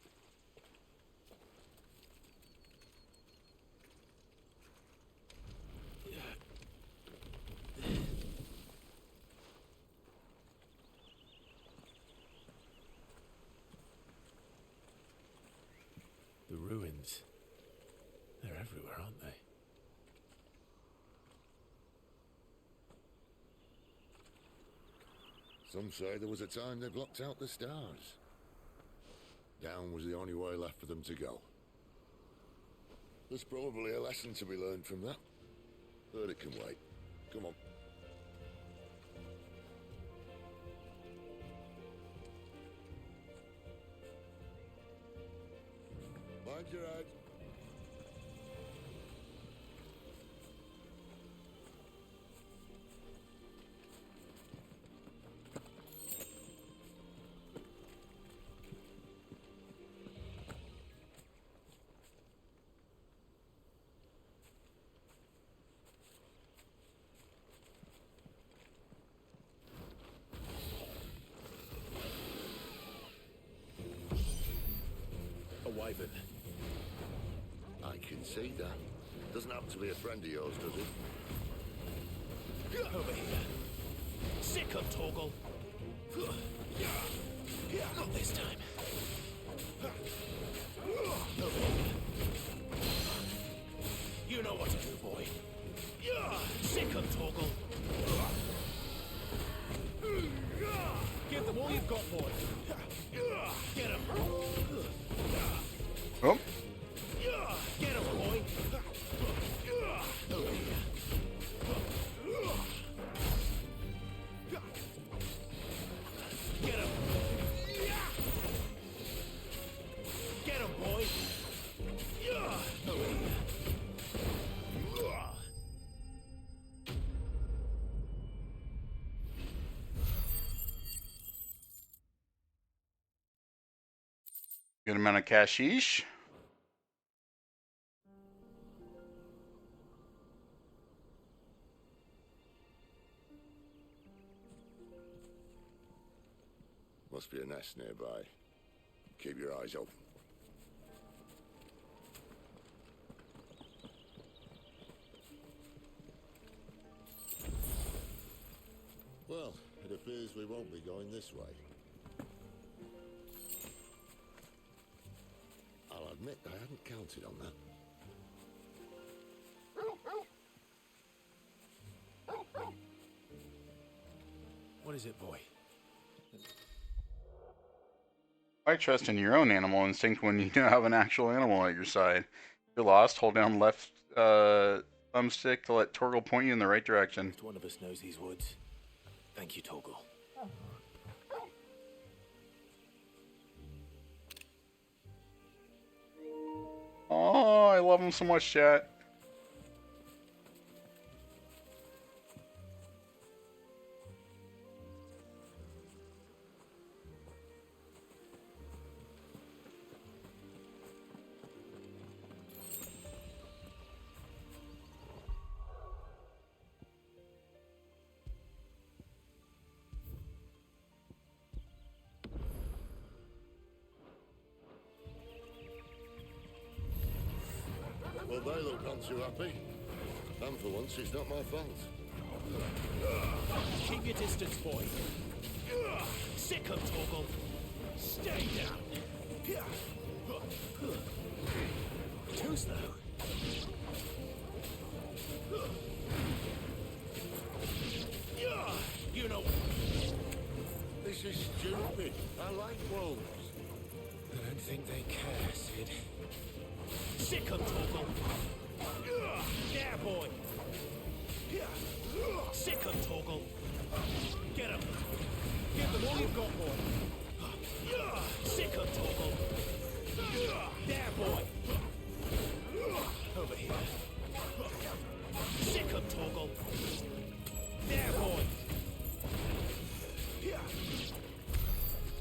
The ruins. They're everywhere, aren't they? Some say there was a time they blocked out the stars. Down was the only way left for them to go. There's probably a lesson to be learned from that. But it can wait. Come on. Mind your head. A wyvern. I can see that. Doesn't happen to be a friend of yours, does it? Over here. Sick him, Torgal. Not this time. Over here. You know what to do, boy. Sick him, Torgal. Give them all you've got, boy. Get him. Oh. Get him, boy. Over here. Get him. Get him, boy. Over here. Good amount of cashish. Must be a nest nearby. Keep your eyes open. Well, it appears we won't be going this way. admit I hadn't counted on that. What is it, boy? I trust in your own animal instinct when you have an actual animal at your side. If you're lost, hold down left thumbstick to let Torgal point you in the right direction. Just one of us knows these woods. Thank you, Torgal. Oh, I love him so much, chat. Well, they look none too happy. And for once, it's not my fault. Keep your distance, boy. Sick of Torgal. Stay down. Too slow. You know. This is stupid. I like wolves. I don't think they care, Sid. Sick of Torgal. Yeah, boy. Sick of Torgal. Get him. Give them all you've got, boy. Sick of Torgal. There, boy. Over here. Sick of Torgal. There, boy.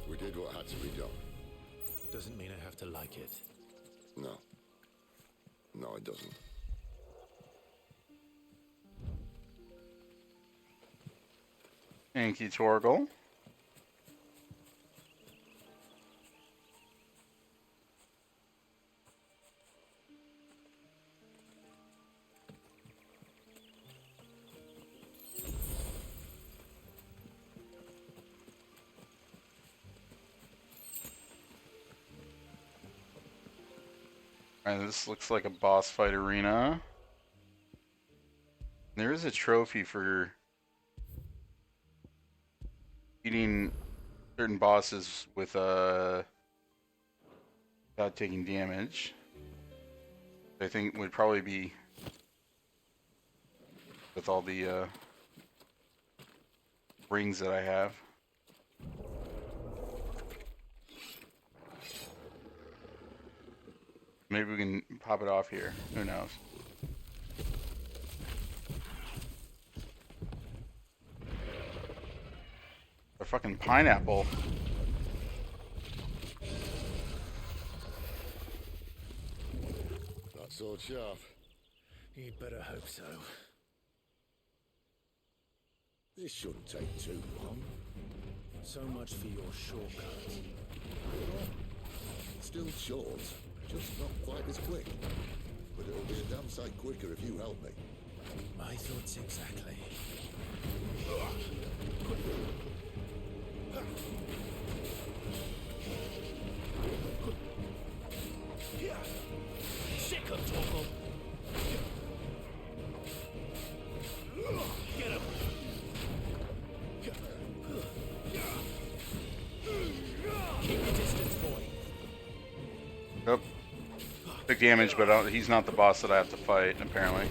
We did what had to be done. Doesn't mean I have to like it. No. No, it doesn't. Thank you, Torgal. Alright, this looks like a boss fight arena. There is a trophy for beating certain bosses with without taking damage. I think would probably be with all the rings that I have. Maybe we can pop it off here. Who knows? A fucking pineapple. That sword sharp. You'd better hope so. This shouldn't take too long. So much for your shortcut. Still short, just not quite as quick. But it'll be a damn sight quicker if you help me. My thoughts exactly. Sick of Torgal. Get him. Keep your distance, boy. Yep. Took damage, but he's not the boss that I have to fight, apparently.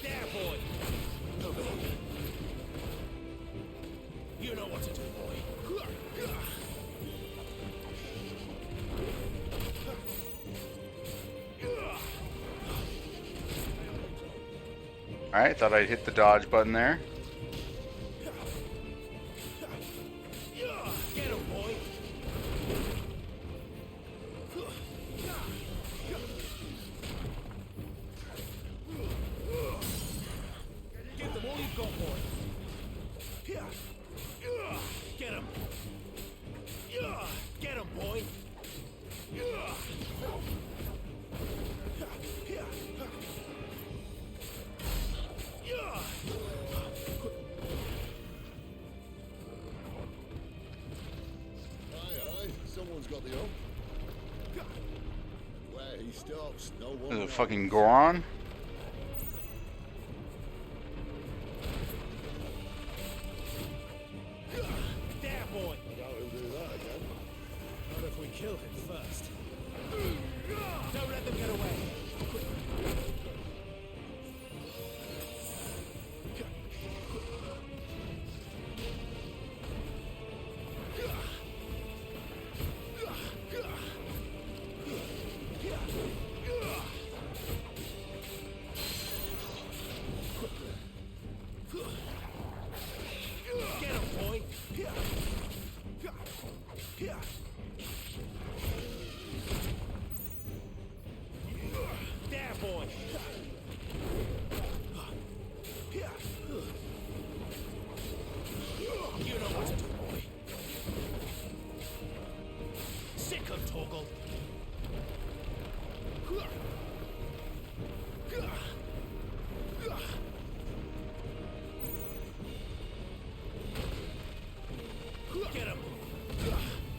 There, boy. Over here. You know what to do, boy. Alright, thought I'd hit the dodge button there. Get him, boy. Give them all you've got, boy. Get him. Get him, boy. Someone's got the hook. Where he stops, no one Is it knows. fucking Goron? There, boy! I doubt he'll do that again. Not if we kill him first. Don't let them get away! Get him, boy! There, boy! You know what to do, boy. Sick of Torgal. Get him!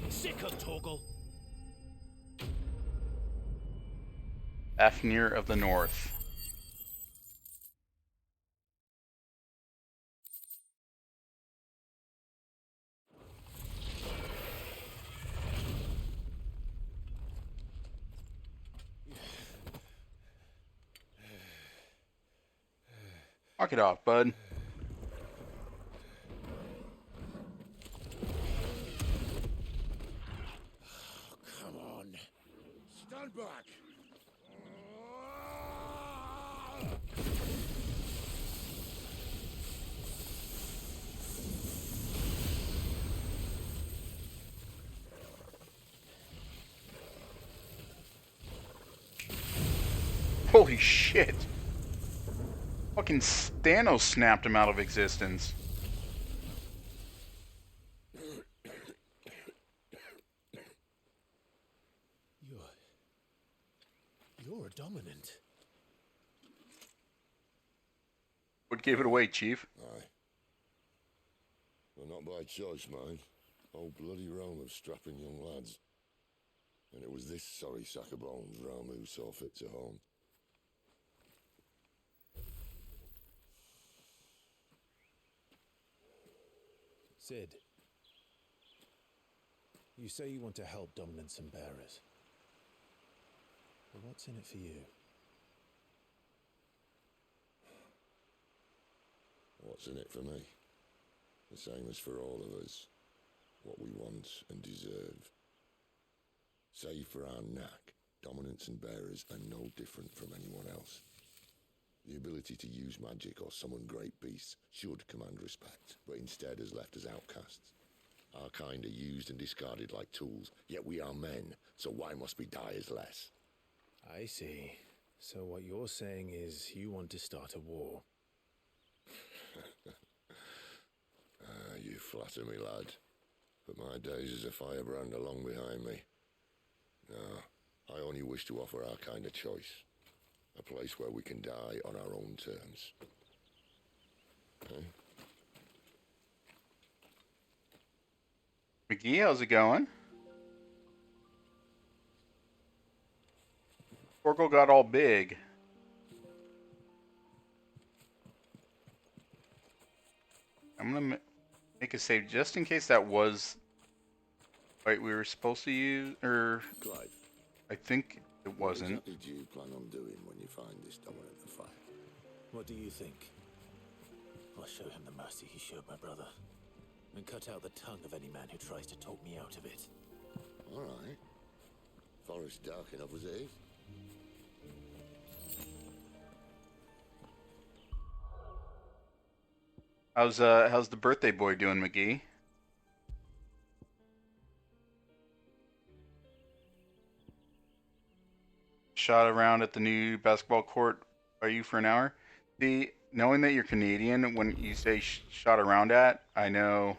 Sick of Torgal. Fafnir of the North. Knock it off, bud. Come on. Stand back! Holy shit. Fucking Thanos snapped him out of existence. You're a dominant. What gave it away, Chief? Aye. Well, not by choice, mind. Whole bloody realm of strapping young lads. And it was this sorry sack of bones Ramu who saw fit to home. Sid, you say you want to help dominants and bearers. But what's in it for you? What's in it for me? The same as for all of us. What we want and deserve. Save for our knack, dominants and bearers are no different from anyone else. The ability to use magic or summon great beasts should command respect, but instead has left us outcasts. Our kind are used and discarded like tools, yet we are men, so why must we die as less? I see. So what you're saying is you want to start a war. You flatter me, lad. But my days as a firebrand are long behind me. No, I only wish to offer our kind of choice. A place where we can die on our own terms. Okay? McGee, how's it going? Torgal got all big. I'm gonna make a save just in case that was right we were supposed to use, or Clive, I think it wasn't. what exactly do you plan on doing when you find this dominant to fight? What do you think? I'll show him the mercy he showed my brother. And cut out the tongue of any man who tries to talk me out of it. All right. Forest dark enough as it is. How's the birthday boy doing, McGee? Shot around at the new basketball court by you for an hour. See, knowing that you're Canadian, when you say shot around at, I know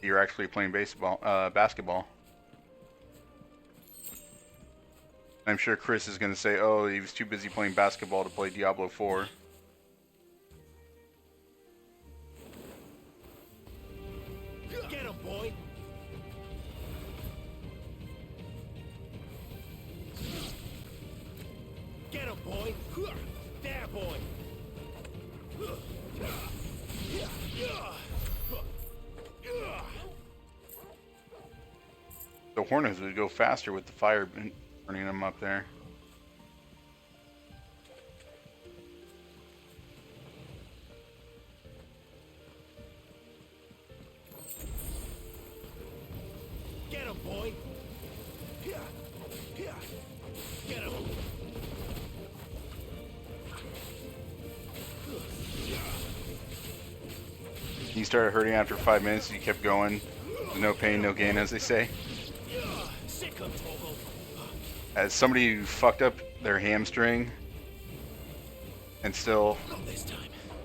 you're actually playing basketball. I'm sure Chris is going to say, oh, he was too busy playing basketball to play Diablo 4. Get him, boy! The Hornets would go faster with the fire burning them up there. Get him, boy! Here! Here! Get him! He started hurting after 5 minutes. You kept going. No pain, no gain, as they say. Sick of Toggle. As somebody who fucked up their hamstring and still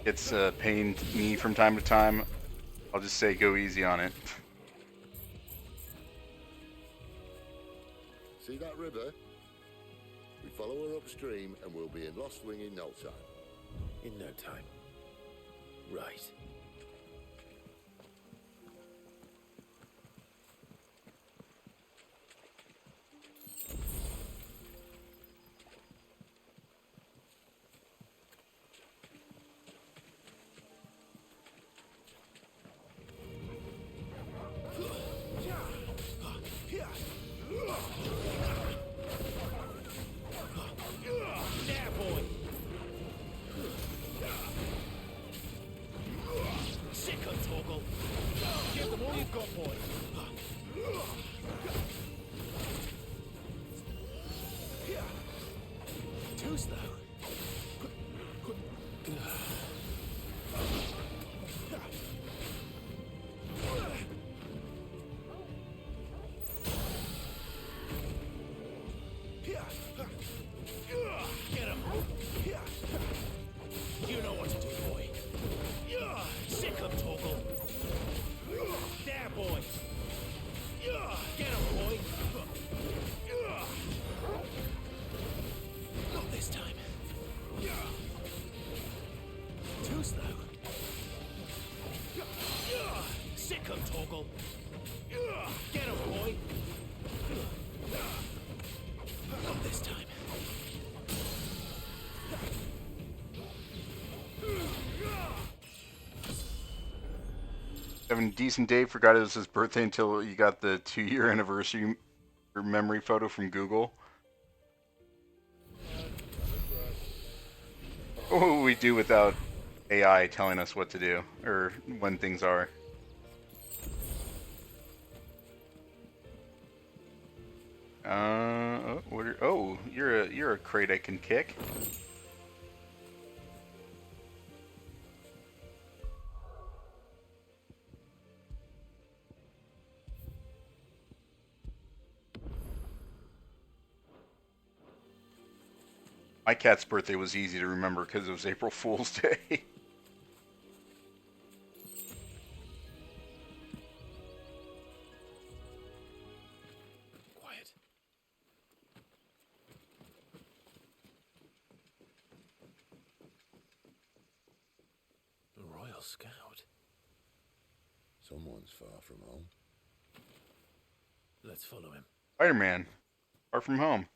gets pain knee from time to time, I'll just say go easy on it. See that river? We follow her upstream and we'll be in Lost Wing in no time. In no time. Right. There, boy! Sick of Toggle. Give them all you've got, boy. Too slow. Get him! You know what to do, boy. Sick of Toggle. There, boy. Get him, boy. Not this time. Too slow. Sick of Toggle. Get him, boy. Not this time. Having a decent day. Forgot it was his birthday until you got the 2-year anniversary memory photo from Google. What would we do without AI telling us what to do or when things are? You're a crate I can kick. My cat's birthday was easy to remember because it was April Fool's Day. Quiet. A Royal Scout. Someone's far from home. Let's follow him. Spider-Man, Far From Home.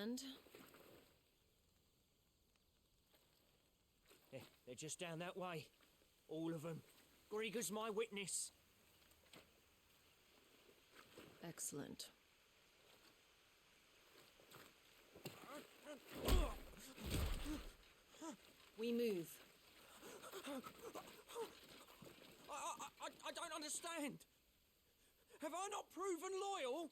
And They're just down that way. All of them. Grieger's my witness. excellent. We move. I don't understand. Have I not proven loyal?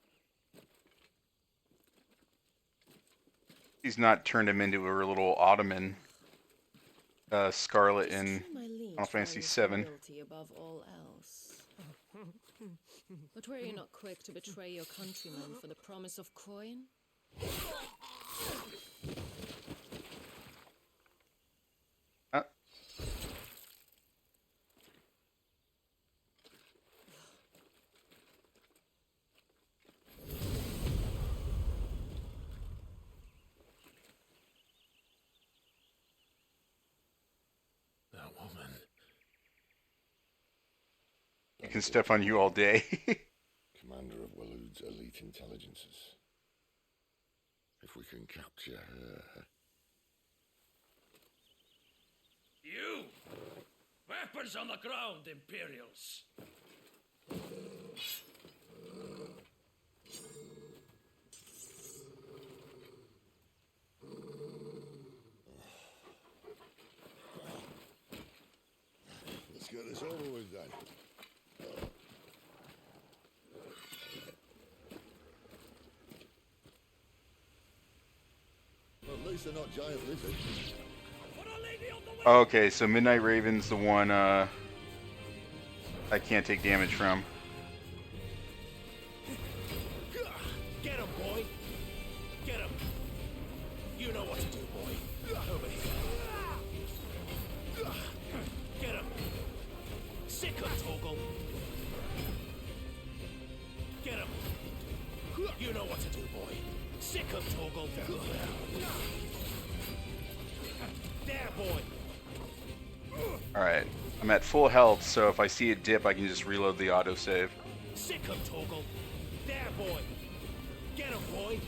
He's not turned him into a little Ottoman Scarlet in Final Fantasy VII. Loyalty above all else. But were you not quick to betray your countrymen for the promise of coin? You can step on you all day. Commander of Walood's elite intelligences. If we can capture her... You! Weapons on the ground, Imperials! Let's get this over with then. Well, at least they're not giant lizards. Okay, so Midnight Raven's the one I can't take damage from. Get him, boy! Get him! You know what to do, boy. Over here. Get him! Sick him, Torgal! Get him! You know what to do, boy. Sick him, Torgal! There, boy! Alright, I'm at full health, so if I see a dip, I can just reload the autosave. Sick him, Torgal! There, boy! Get him, boy!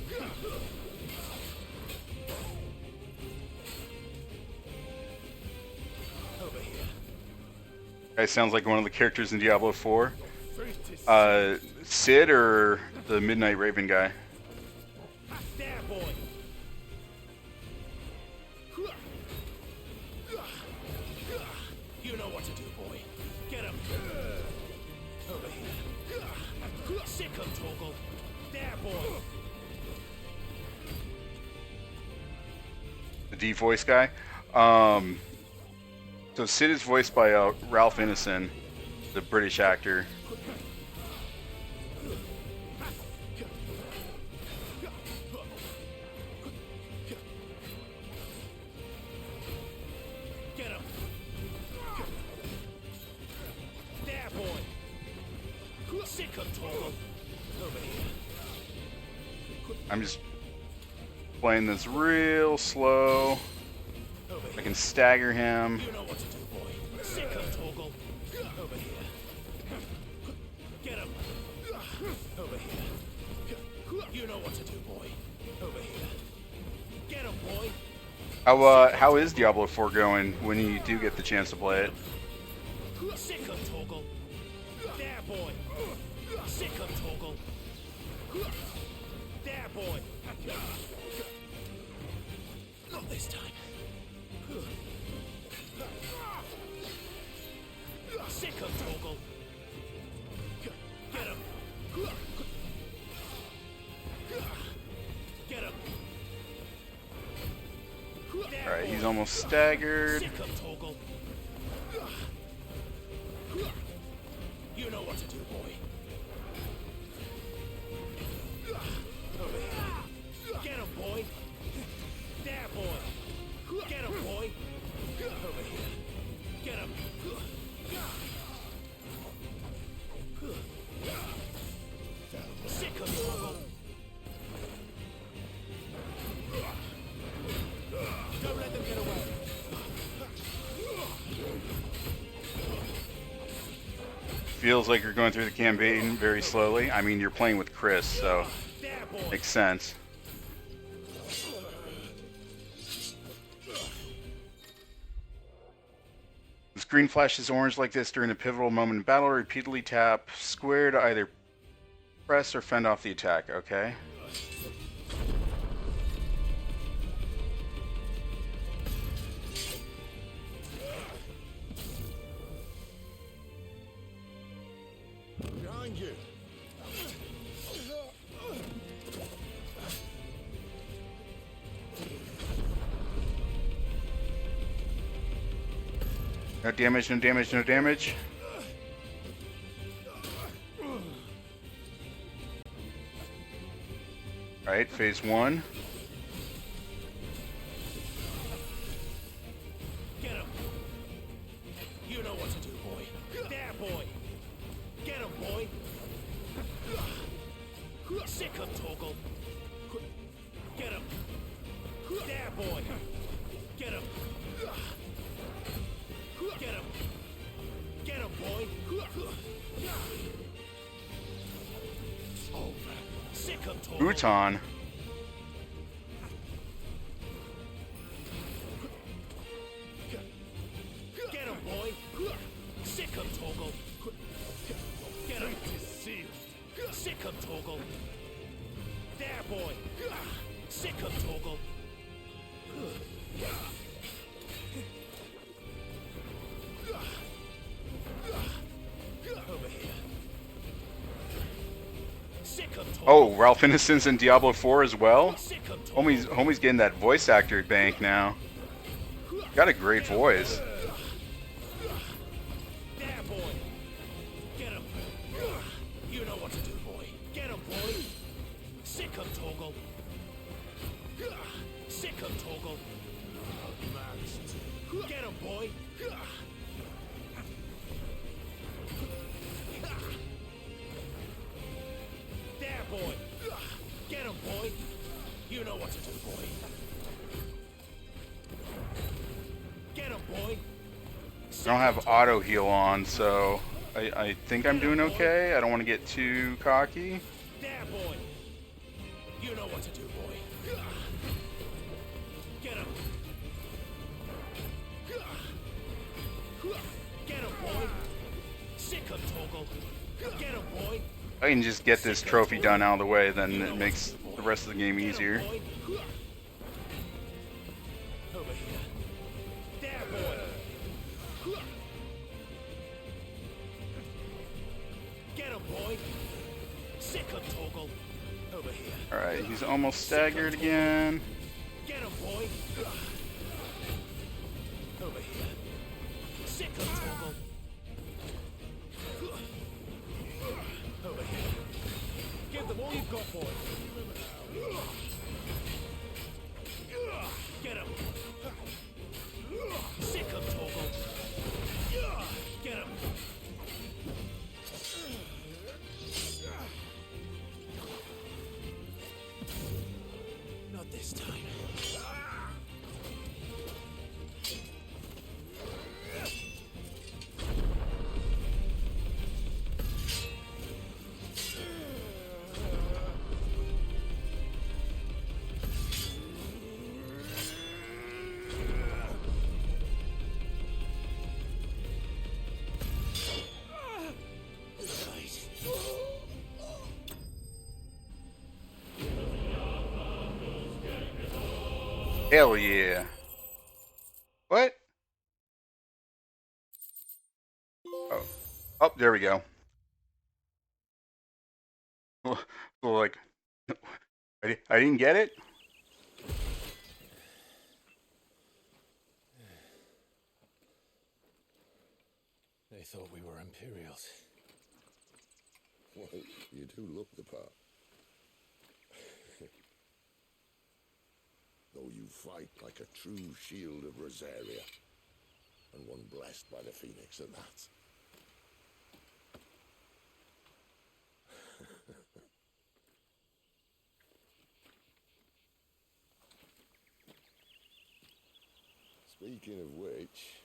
Over here. Guy sounds like one of the characters in Diablo 4. Sid or the Midnight Raven guy? There, boy! You know what to do, boy. Get him! Over here. Sick him, Torgal! There, boy! The D voice guy. So Sid is voiced by Ralph Ineson, the British actor. Get him! There, boy! Sick him, Torgal! Over here. I'm just playing this real slow. I can stagger him. You know what to do, boy. Sick him, Torgal. Over here. Get him. Over here. You know what to do, boy. Over here. Get him, boy. How is Diablo 4 going when you do get the chance to play it? Sick him, Torgal. There, boy. Sick him, Torgal. There, boy. Not this time. Sick him, Torgal. Get him. Get him. Alright, he's almost staggered. Sick him, Torgal. You know what to do, boy. Over here. Get him, boy. There, boy. Get him, boy. Over here. Get him. Sick him, Torgal. Don't let them get away. Feels like you're going through the campaign very slowly. I mean, you're playing with Chris, so makes sense. The screen flashes orange like this during a pivotal moment in battle. Repeatedly tap square to either press or fend off the attack. Okay. Behind you. No damage, no damage, no damage. Alright, phase 1. Get him. You know what to do, boy. There, boy. Get him, boy. Sick him, Torgal. Get him. There, boy. Get him. Get him. Get him, boy. Futon. Get him, boy! Sick him, Torgal! Get him! Sick him, Torgal! There, boy! Sick him, Torgal! Over here. Sick him, Torgal! Oh, Ralph Ineson's in Diablo 4 as well? Homie's getting that voice actor bank now. Got a great voice. There, boy! Get him! You know what to do, boy. Get him, boy! Sick him, Torgal! Sick him, Torgal! Get him, boy! There, boy! Get him, boy! You know what to do, boy. Get him, boy! I don't have auto heal on, so I think I'm doing okay. I don't want to get too cocky. There, boy! You know what to do, boy. Get him! Get him, boy! Sick him, Torgal! Get him, boy! I can just get this trophy done out of the way, then it makes the rest of the game easier. Over here. There, boy! Get him, boy! Sick him, Torgal! Over here. Alright, he's almost staggered again. Get him, boy! Over here. Sick him, Torgal! Over here. Give them all you've got, boy! Get him! Sick him, Torgal! Get him! Not this time. Hell yeah. What? Oh. Oh, there we go. So like, I didn't get it? They thought we were Imperials. Well, you do look the part. Though you fight like a true shield of Rosaria, and one blessed by the Phoenix at that. Speaking of which,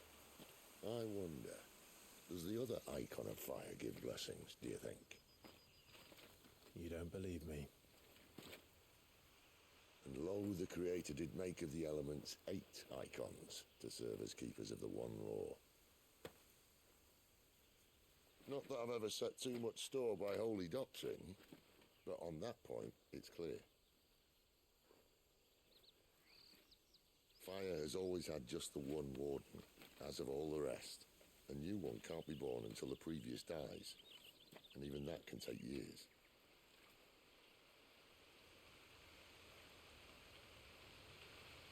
I wonder, does the other icon of fire give blessings, do you think? You don't believe me? And lo, the Creator did make of the elements 8 icons to serve as keepers of the one law. Not that I've ever set too much store by holy doctrine, but on that point, it's clear. Fire has always had just the one warden, as of all the rest. A new one can't be born until the previous dies, and even that can take years.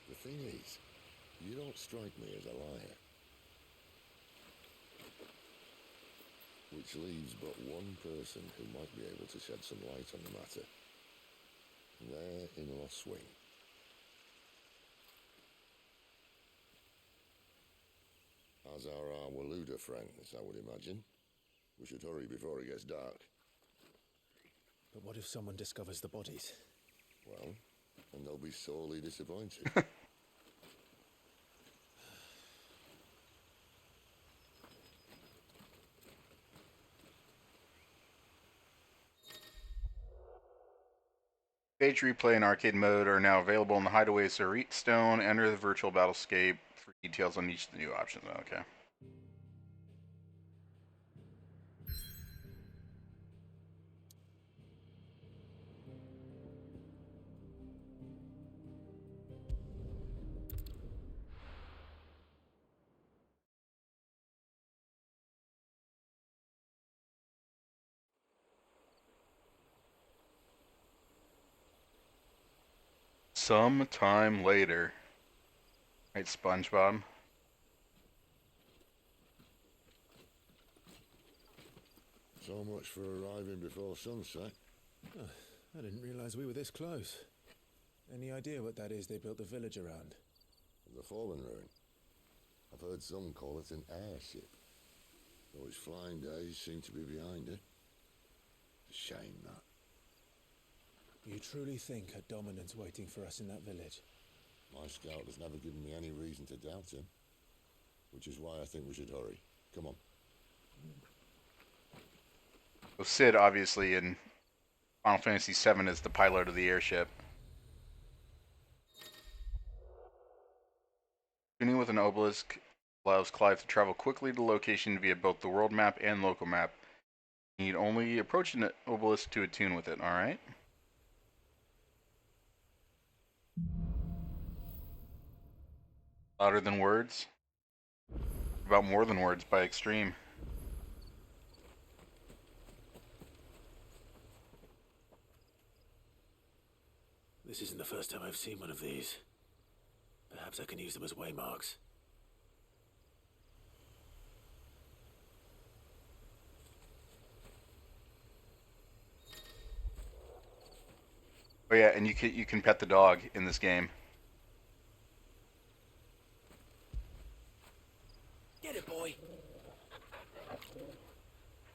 The thing is, you don't strike me as a liar. Which leaves but one person who might be able to shed some light on the matter. They're in Lost Swing. As are our Waluda friends, I would imagine. We should hurry before it gets dark. But what if someone discovers the bodies? Well, and they'll be sorely disappointed. Page replay and arcade mode are now available in the Hideaway Sarit Stone. Enter the virtual battlescape for details on each of the new options. Okay. Some time later. Right, SpongeBob. So much for arriving before sunset. Oh, I didn't realize we were this close. Any idea what that is they built the village around? The fallen ruin. I've heard some call it an airship. Though its flying days seem to be behind it. It's a shame, that. You truly think a dominant's waiting for us in that village? My scout has never given me any reason to doubt him. Which is why I think we should hurry. Come on. So Sid, obviously, in Final Fantasy VII is the pilot of the airship. Tuning with an obelisk allows Clive to travel quickly to location via both the world map and local map. You need only approach an obelisk to attune with it, alright? Louder than words? About more than words by Extreme. This isn't the first time I've seen one of these. Perhaps I can use them as waymarks. Oh yeah, and you can pet the dog in this game. Get it, boy.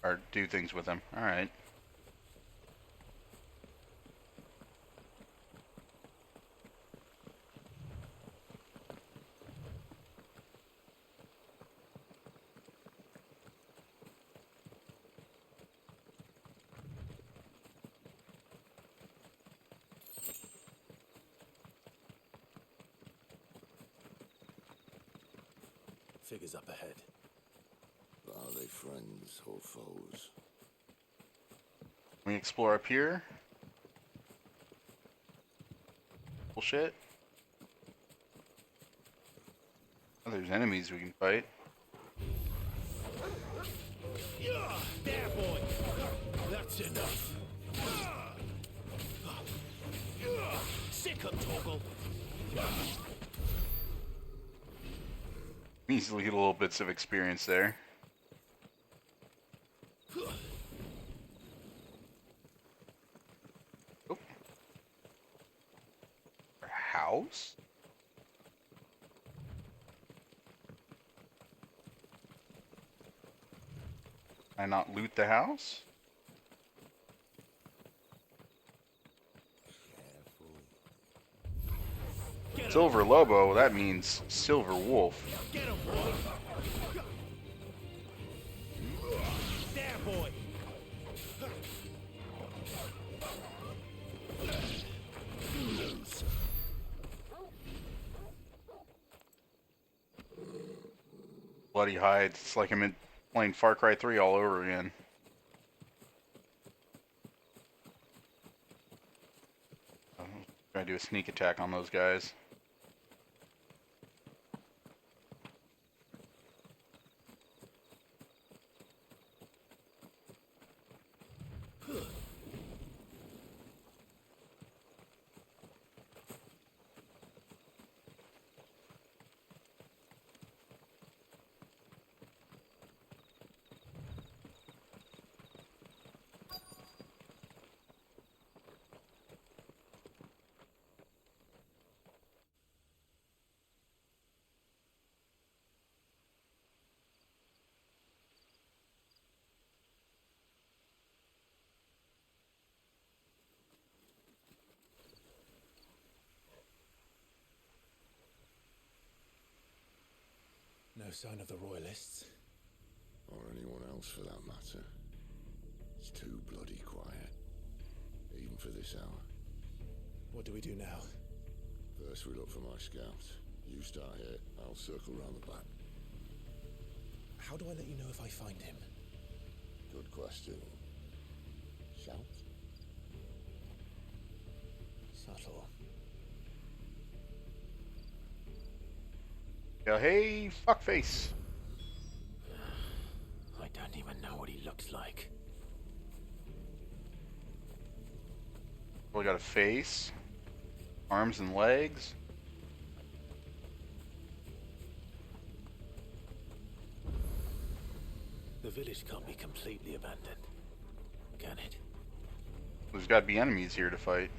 Or do things with him. Alright. Figures up ahead. But are they friends or foes? We explore up here. Bullshit. Oh, there's enemies we can fight. There, boy. That's enough. Sick of Toggle. Easily get little bits of experience there. Oh. A house? Can I not loot the house? Silver Lobo, that means Silver Wolf. Get him, boy. There, boy. Bloody hides. It's like I'm playing Far Cry 3 all over again. Try to do a sneak attack on those guys. No sign of the Royalists. Or anyone else for that matter. It's too bloody quiet. Even for this hour. What do we do now? First we look for my scouts. You start here, I'll circle round the back. How do I let you know if I find him? Good question. Shout? Subtle. Yeah, hey, fuckface. I don't even know what he looks like. We got a face, arms and legs. The village can't be completely abandoned, can it? There's got to be enemies here to fight.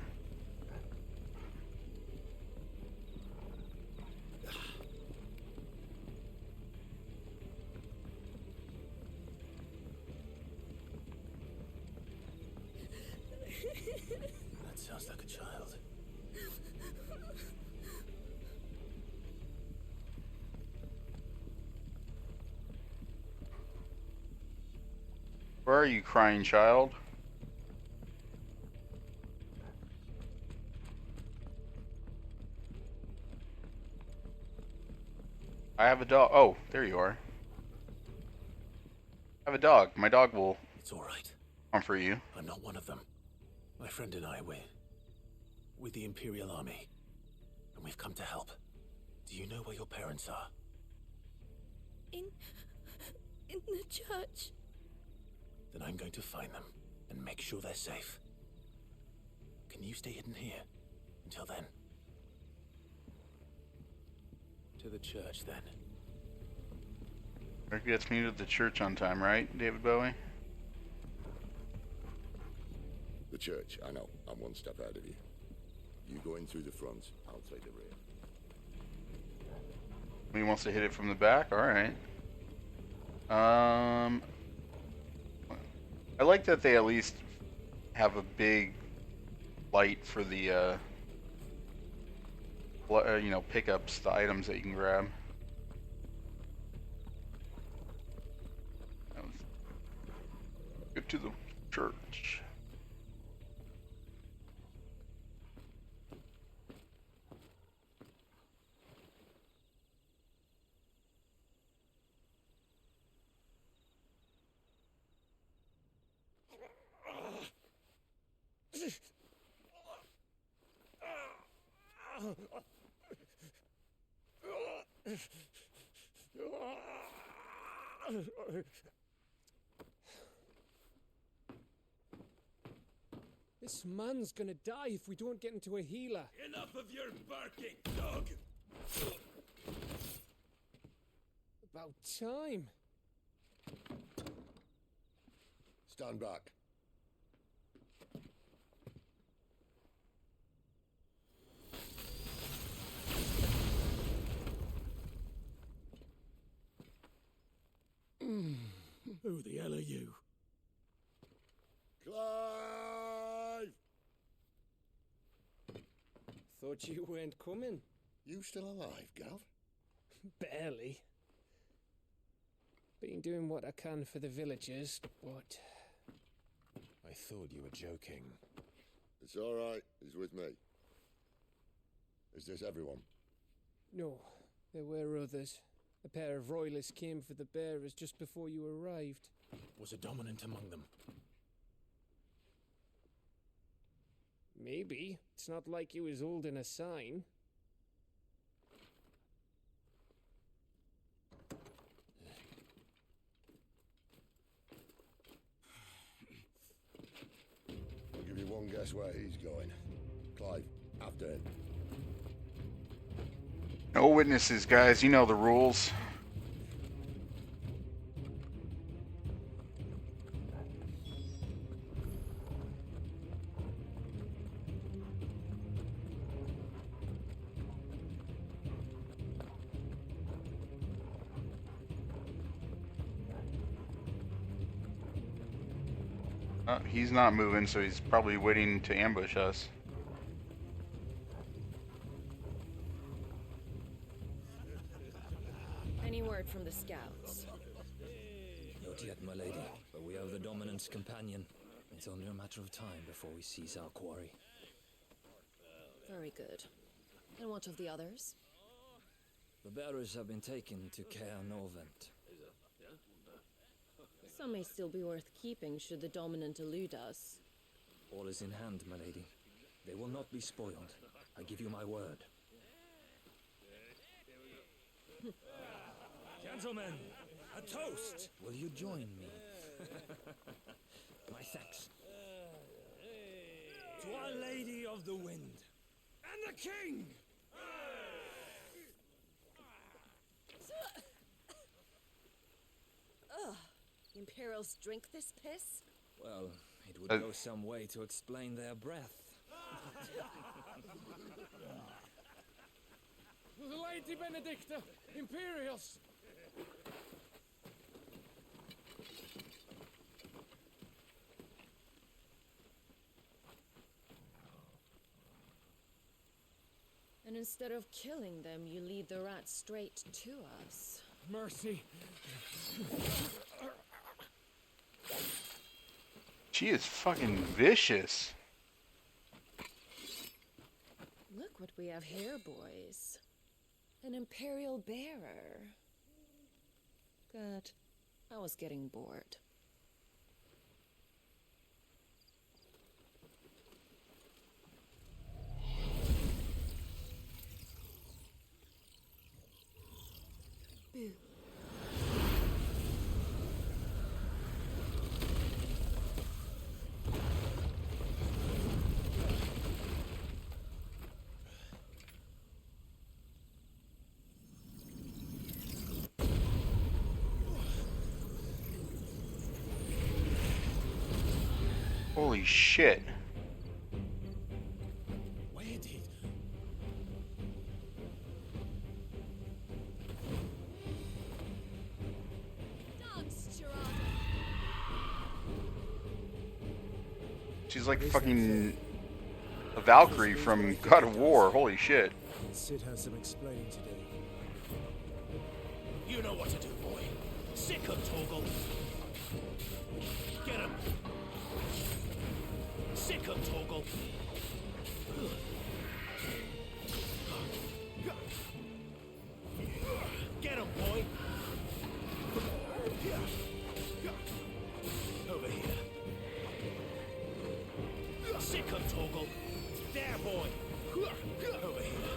That sounds like a child. Where are you, crying child? I have a dog. Oh, there you are. I have a dog. My dog will It's all right. comfort you. I'm not one of them. My friend and I, we're with the Imperial Army, and we've come to help. Do you know where your parents are? In the church. Then I'm going to find them and make sure they're safe. Can you stay hidden here until then? To the church, then. Rick gets me to the church on time, right, David Bowie? The church, I know. I'm one step ahead of you. You go in through the front, I'll take the rear. He wants to hit it from the back? Alright. I like that they at least have a big light for the, you know, pickups, the items that you can grab. Get to the church. This man's gonna die if we don't get into a healer. Enough of your barking, dog! About time. Stand back. Who the hell are you? Clive! Thought you weren't coming. You still alive, Gav? Barely. Been doing what I can for the villagers, but... I thought you were joking. It's all right. He's with me. Is this everyone? No, there were others. A pair of royalists came for the bearers just before you arrived. Was a dominant among them? Maybe. It's not like he was holding a sign. I'll give you one guess where he's going. Clive, after him. No witnesses, guys. You know the rules. He's not moving, so he's probably waiting to ambush us. Any word from the scouts? Not yet, my lady, but we have the Dominant's companion. It's only a matter of time before we seize our quarry. Very good. And what of the others? The bearers have been taken to Caer Norvent. Some may still be worth keeping should the dominant elude us. All is in hand, my lady. They will not be spoiled. I give you my word. Gentlemen, a toast! Will you join me? My thanks. To Our Lady of the Wind and the King! Ugh. Imperials drink this piss? Well, it would go some way to explain their breath. The Lady Benedicta! Imperials! And instead of killing them, you lead the rats straight to us. Mercy! She is fucking vicious. Look what we have here, boys. An Imperial bearer. Good. I was getting bored. Boo. Holy shit. Where did? She's like fucking a Valkyrie from God of War. Holy shit. Sid has some explaining to do. You know what to do, boy. Sick him, Torgal. Get him. Sick him, Torgal. Get him, boy. Over here. Sick him, Torgal. There, boy. Over here.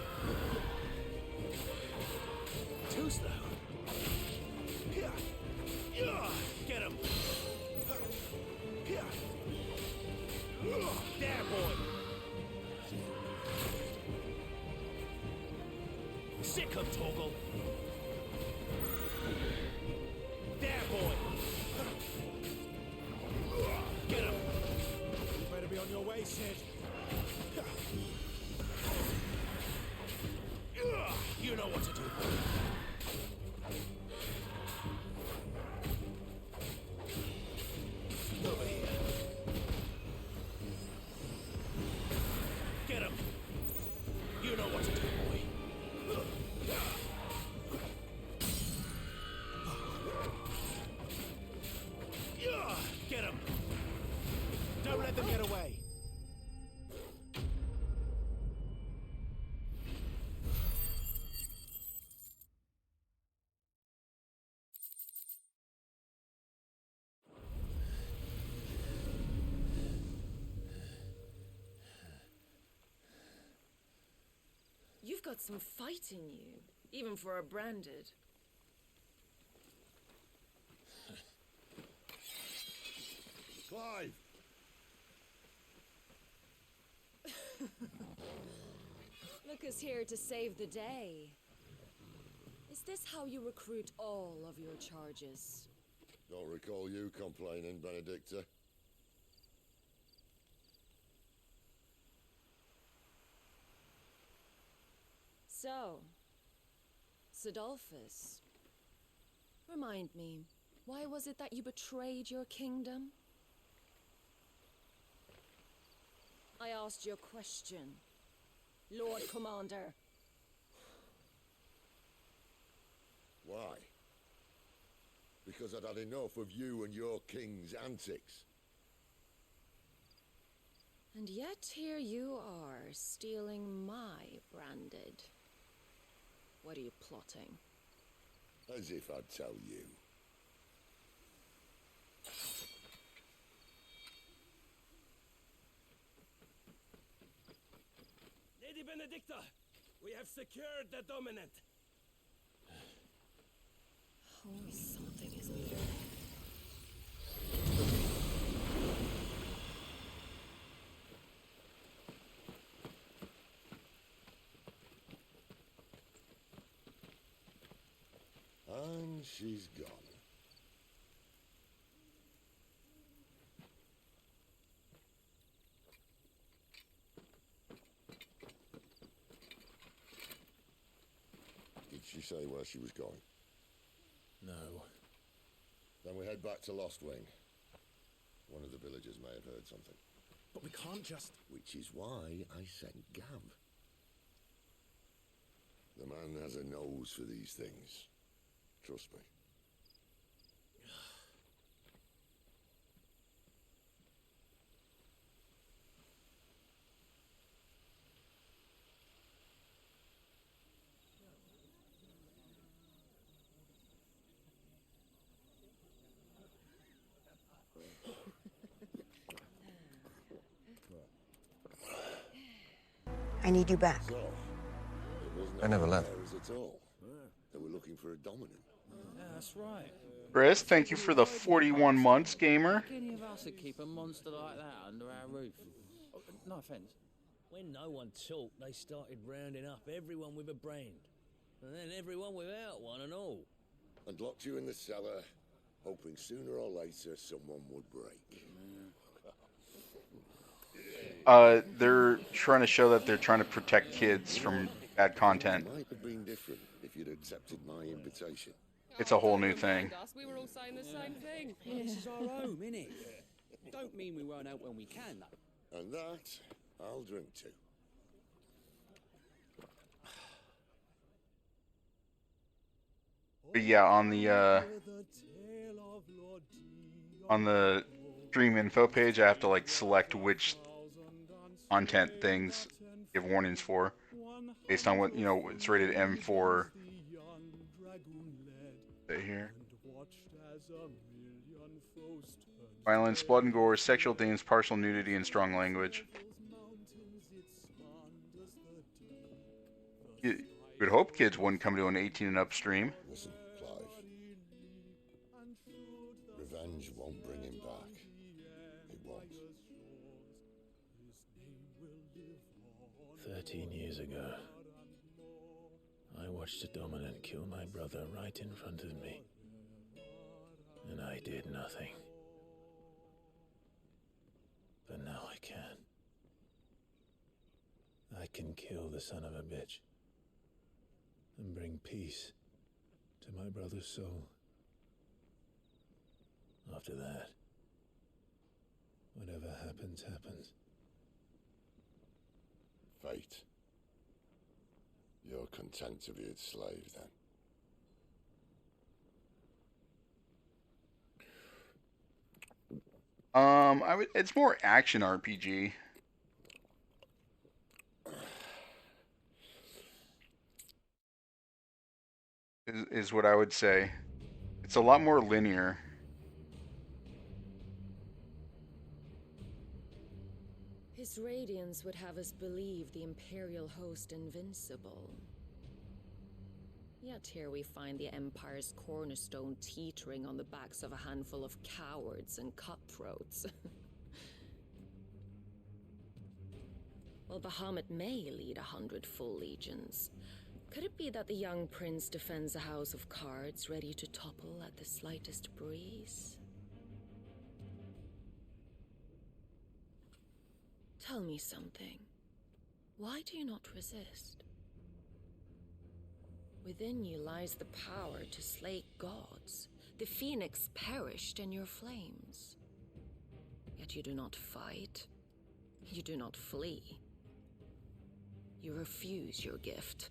Too slow. Get him. There, boy. Sick him, Torgal. There, boy. Get him. You better be on your way, Sid. You know what to do. Over here. Get him. You know what to do, boy. Get him. Don't let them get away. You've got some fight in you, even for a branded. Clive! Look who's here to save the day. Is this how you recruit all of your charges? Don't recall you complaining, Benedicta. So, Sidolphus, remind me, why was it that you betrayed your kingdom? I asked you a question, Lord Commander. Why? Because I'd had enough of you and your king's antics. And yet here you are, stealing my branded. What are you plotting? As if I'd tell you. Lady Benedicta, we have secured the dominant. Oh, something is near. And she's gone. Did she say where she was going? No. Then we head back to Lost Wing. One of the villagers may have heard something. But we can't just... Which is why I sent Gav. The man has a nose for these things. Trust me. I need you back. So, it wasn't I never left. at all. They were looking for a dominant. Yeah, that's right. Chris, thank you for the 41 months, gamer. How any of us would keep a monster like that under our roof? Oh, no offence. When no one talked, they started rounding up everyone with a brand. And then everyone without one and all. And locked you in the cellar, hoping sooner or later someone would break. They're trying to show that they're trying to protect kids from bad content. It might have been different if you'd accepted my invitation. It's a whole new thing. We were all saying the same thing. Yeah, this is our home, innit? Don't mean we won't out when we can, though. And that, I'll drink to. But yeah, on the stream info page, I have to like select which content things give warnings for, based on what, you know, it's rated M for. Right here. Violence, blood and gore, sexual themes, partial nudity, and strong language. You would hope kids wouldn't come to an 18 and up stream. Listen, Clive. Revenge won't bring him back. It won't. 13 years ago, I watched a dominant kill my brother right in front of me. And I did nothing. But now I can. I can kill the son of a bitch. And bring peace to my brother's soul. After that, whatever happens, happens. Fate. You're content to be its slave, then? It's more action RPG. Is what I would say. It's a lot more linear. His radiance would have us believe the Imperial host invincible. Yet here we find the Empire's cornerstone teetering on the backs of a handful of cowards and cutthroats. While Bahamut may lead 100 full legions, could it be that the young prince defends a house of cards ready to topple at the slightest breeze? Tell me something. Why do you not resist? Within you lies the power to slay gods. The phoenix perished in your flames. Yet you do not fight. You do not flee. You refuse your gift.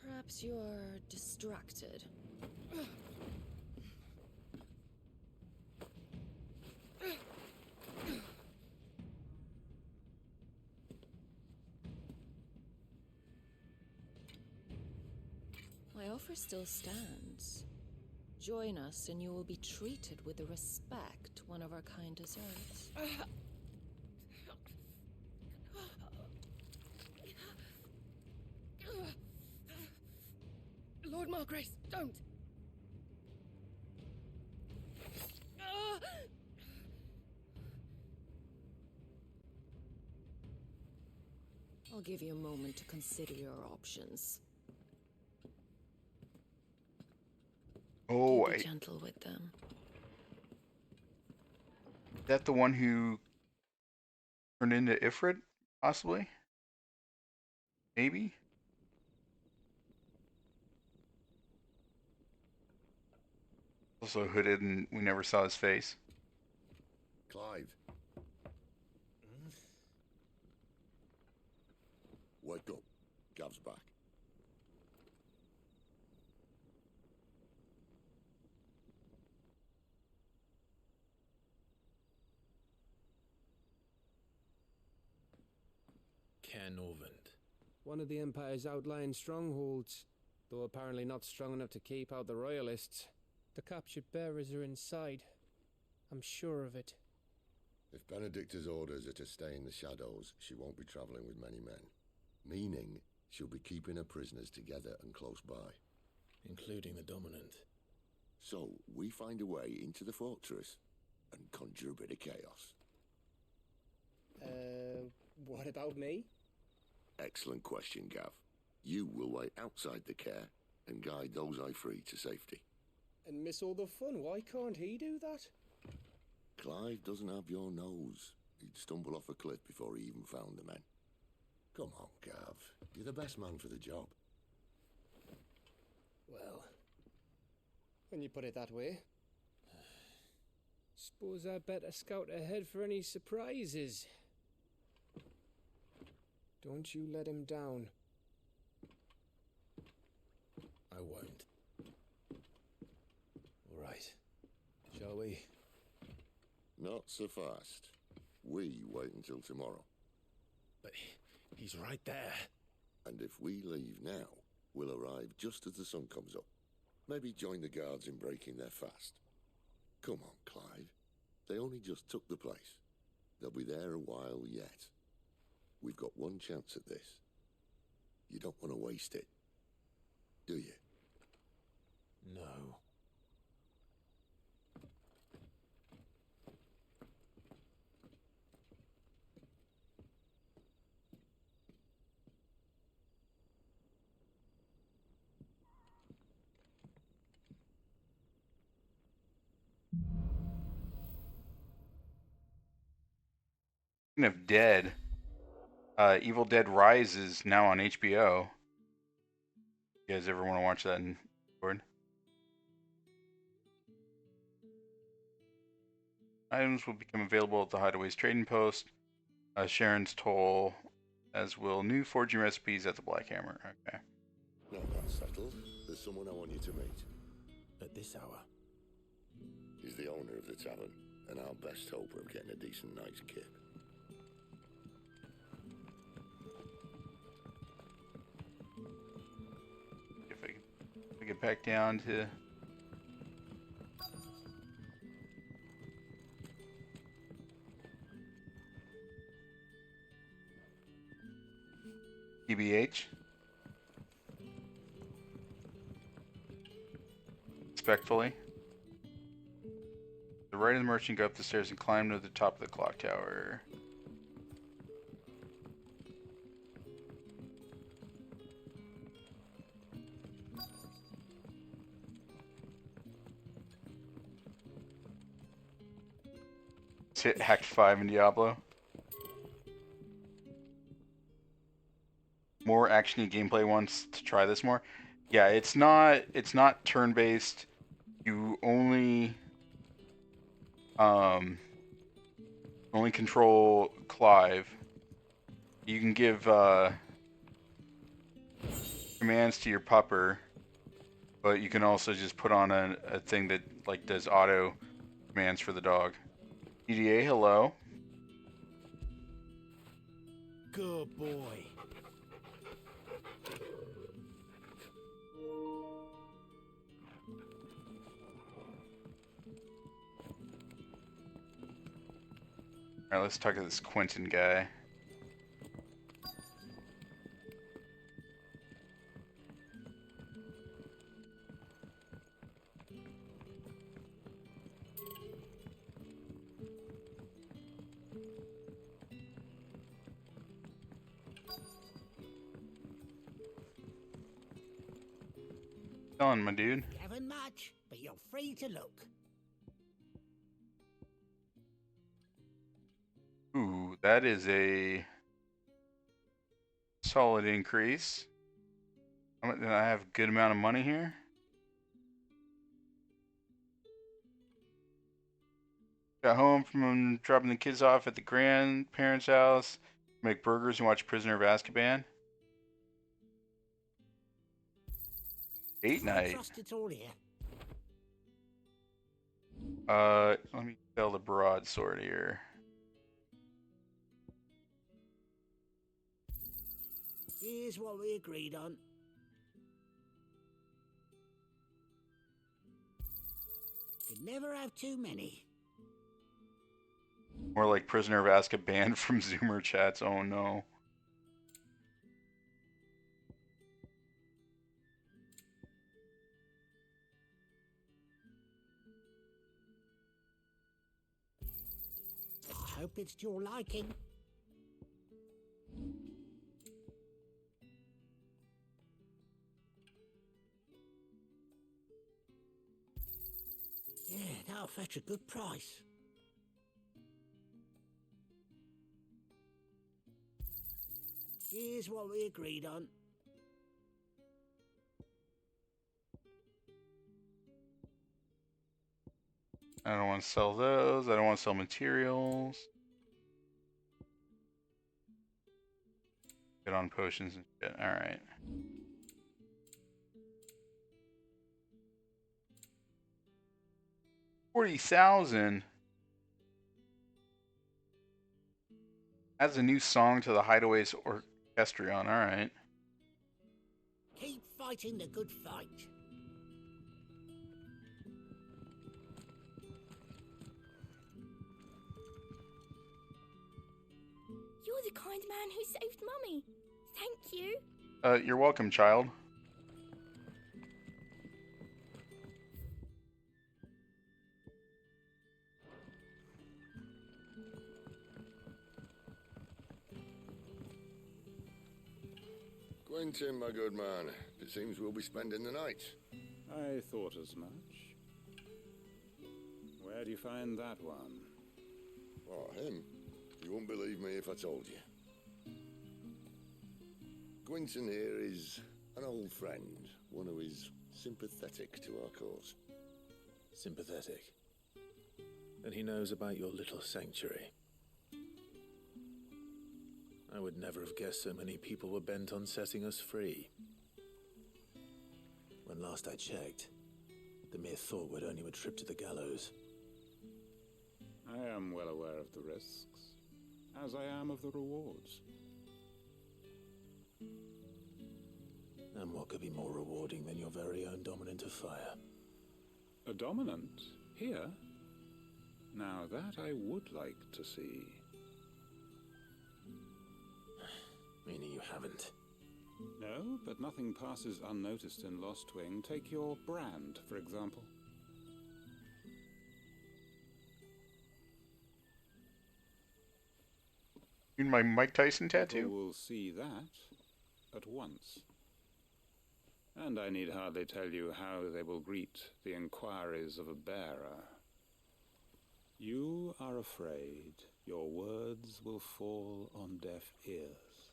Perhaps you're distracted. My offer still stands. Join us and you will be treated with the respect one of our kind deserves. Lord Margrace, don't! I'll give you a moment to consider your options. Oh, Be gentle with them. Is that the one who turned into Ifrit, possibly? Maybe? Also hooded and we never saw his face. Clive. Wake up. Gav's back. Norvend. One of the Empire's outlying strongholds, though apparently not strong enough to keep out the Royalists. The captured bearers are inside. I'm sure of it. If Benedicta's orders are to stay in the shadows, she won't be travelling with many men. Meaning, she'll be keeping her prisoners together and close by. Including the Dominant. So, we find a way into the fortress and conjure a bit of chaos. What about me? Excellent question, Gav. You will wait outside the care and guide those I free to safety. And miss all the fun. Why can't he do that? Clive doesn't have your nose. He'd stumble off a cliff before he even found the men. Come on, Gav. You're the best man for the job. Well, when you put it that way. Suppose I better scout ahead for any surprises. Don't you let him down. I won't. All right. Shall we? Not so fast. We wait until tomorrow. But he's right there. And if we leave now, we'll arrive just as the sun comes up. Maybe join the guards in breaking their fast. Come on, Clive. They only just took the place. They'll be there a while yet. We've got one chance at this. You don't want to waste it, do you? No. Speaking of Dead, Evil Dead Rise is now on HBO. You guys ever want to watch that in Discord? Items will become available at the Hideaway's Trading Post. Sharon's Toll, as will new forging recipes at the Black Hammer. Okay. No, that's settled. There's someone I want you to meet. At this hour? He's the owner of the tavern, and our best hope of getting a decent night's kip. If I get back down to... TBH. Respectfully. The right of the merchant, go up the stairs and climb to the top of the clock tower. Let's hit Act 5 in Diablo. More actiony gameplay wants to try this more. Yeah, it's not turn-based. You only control Clive. You can give commands to your pupper, but you can also just put on a thing that like does auto commands for the dog. EDA, hello. Good boy. Alright, let's talk to this Quentin guy. On, my dude. Haven't much, but you're free to look. Ooh, that is a solid increase. Do I have a good amount of money here? Got home from dropping the kids off at the grandparents' house. Make burgers and watch Prisoner of Azkaban. Date night. Trust it's all here. Let me sell the broadsword here. Here's what we agreed on. Could never have too many. More like Prisoner of Azkaban from Zoomer chats. Oh no. I hope it's to your liking. Yeah, that'll fetch a good price. Here's what we agreed on. I don't want to sell those. I don't want to sell materials. Get on potions and shit. Alright. $40,000. Adds a new song to the Hideaways Orchestrion. Alright. Keep fighting the good fight. You're the kind man who saved Mummy. Thank you. You're welcome, child. Quentin, my good man. It seems we'll be spending the night. I thought as much. Where do you find that one? What, him? You wouldn't believe me if I told you. Quentin here is an old friend, one who is sympathetic to our cause. Sympathetic? Then he knows about your little sanctuary. I would never have guessed so many people were bent on setting us free. When last I checked, the mere thought would earn you a trip to the gallows. I am well aware of the risks, as I am of the rewards. And what could be more rewarding than your very own dominant of fire? A dominant? Here? Now that I would like to see. Meaning you haven't? No, but nothing passes unnoticed in Lost Wing. Take your brand, for example. You mean my Mike Tyson tattoo? People will see that at once. And I need hardly tell you how they will greet the inquiries of a bearer. You are afraid your words will fall on deaf ears,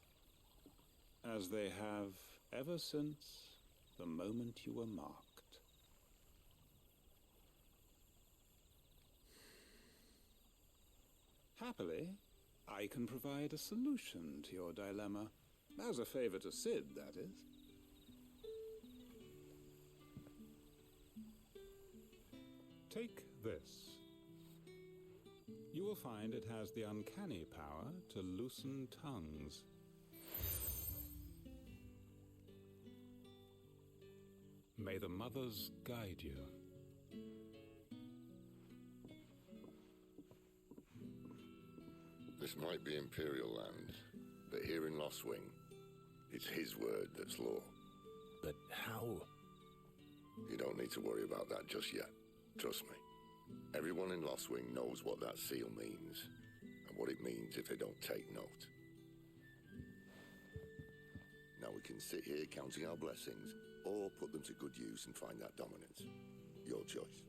as they have ever since the moment you were marked. Happily, I can provide a solution to your dilemma, as a favor to Sid, that is. Take this. You will find it has the uncanny power to loosen tongues. May the mothers guide you. This might be Imperial land, but here in Lostwing, it's his word that's law. But how? You don't need to worry about that just yet. Trust me. Everyone in Lostwing knows what that seal means, and what it means if they don't take note. Now we can sit here counting our blessings, or put them to good use and find that dominance. Your choice.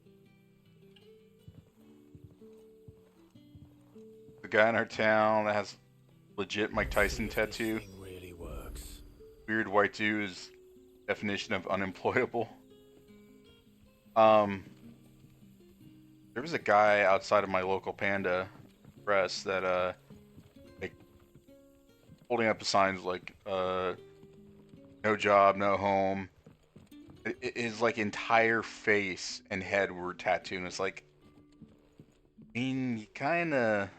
The guy in our town that has legit Mike Tyson tattoo. This thing really works. Weird white dude's definition of unemployable. There was a guy outside of my local Panda press that like holding up signs like no job, no home. His like entire face and head were tattooed. It's like, I mean, you kinda.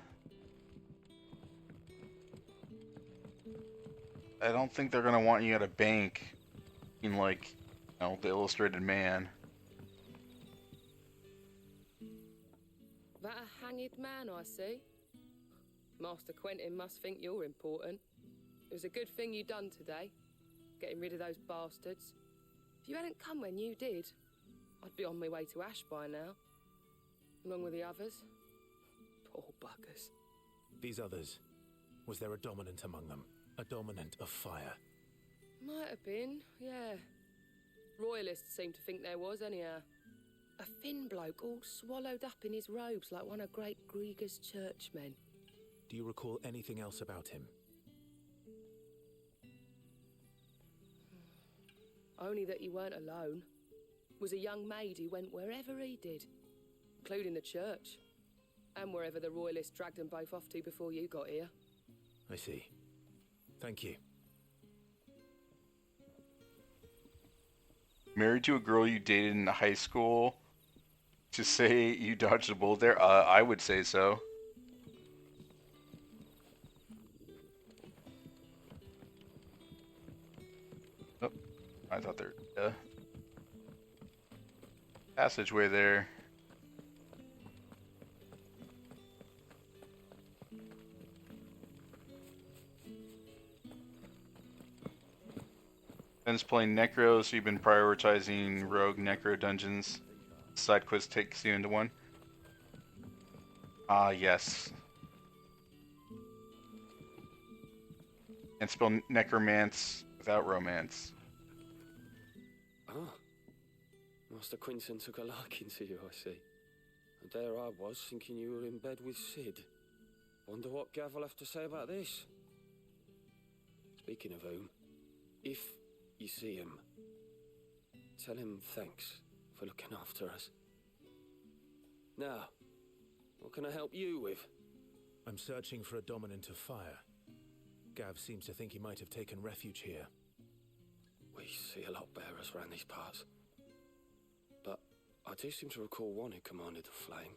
I don't think they're gonna want you at a bank in like, you know, the Illustrated Man. That a hanged man, I see. Master Quentin must think you're important. It was a good thing you done today, getting rid of those bastards. If you hadn't come when you did, I'd be on my way to Ash by now, along with the others. Poor buggers. These others, was there a dominant among them? A dominant of fire? Might have been, yeah. Royalists seem to think there was, anyhow. A thin bloke all swallowed up in his robes like one of Great Grieger's churchmen. Do you recall anything else about him? Only that he weren't alone. Was a young maid who went wherever he did, including the church, and wherever the Royalists dragged them both off to before you got here. I see. Thank you. Married to a girl you dated in high school? To say you dodged a bullet there? I would say so. Oh, I thought there was a passageway there. Ben's playing Necro, so you've been prioritizing Rogue Necro dungeons. Side quest takes you into one. Ah, yes. Can't spell necromance without romance. Ah. Master Quinton took a liking to you, I see. And there I was, thinking you were in bed with Sid. Wonder what Gav will have to say about this. Speaking of whom, if you see him, tell him thanks for looking after us. Now, what can I help you with? I'm searching for a dominant of fire. Gav seems to think he might have taken refuge here. We see a lot bearers around these parts. But I do seem to recall one who commanded the flame.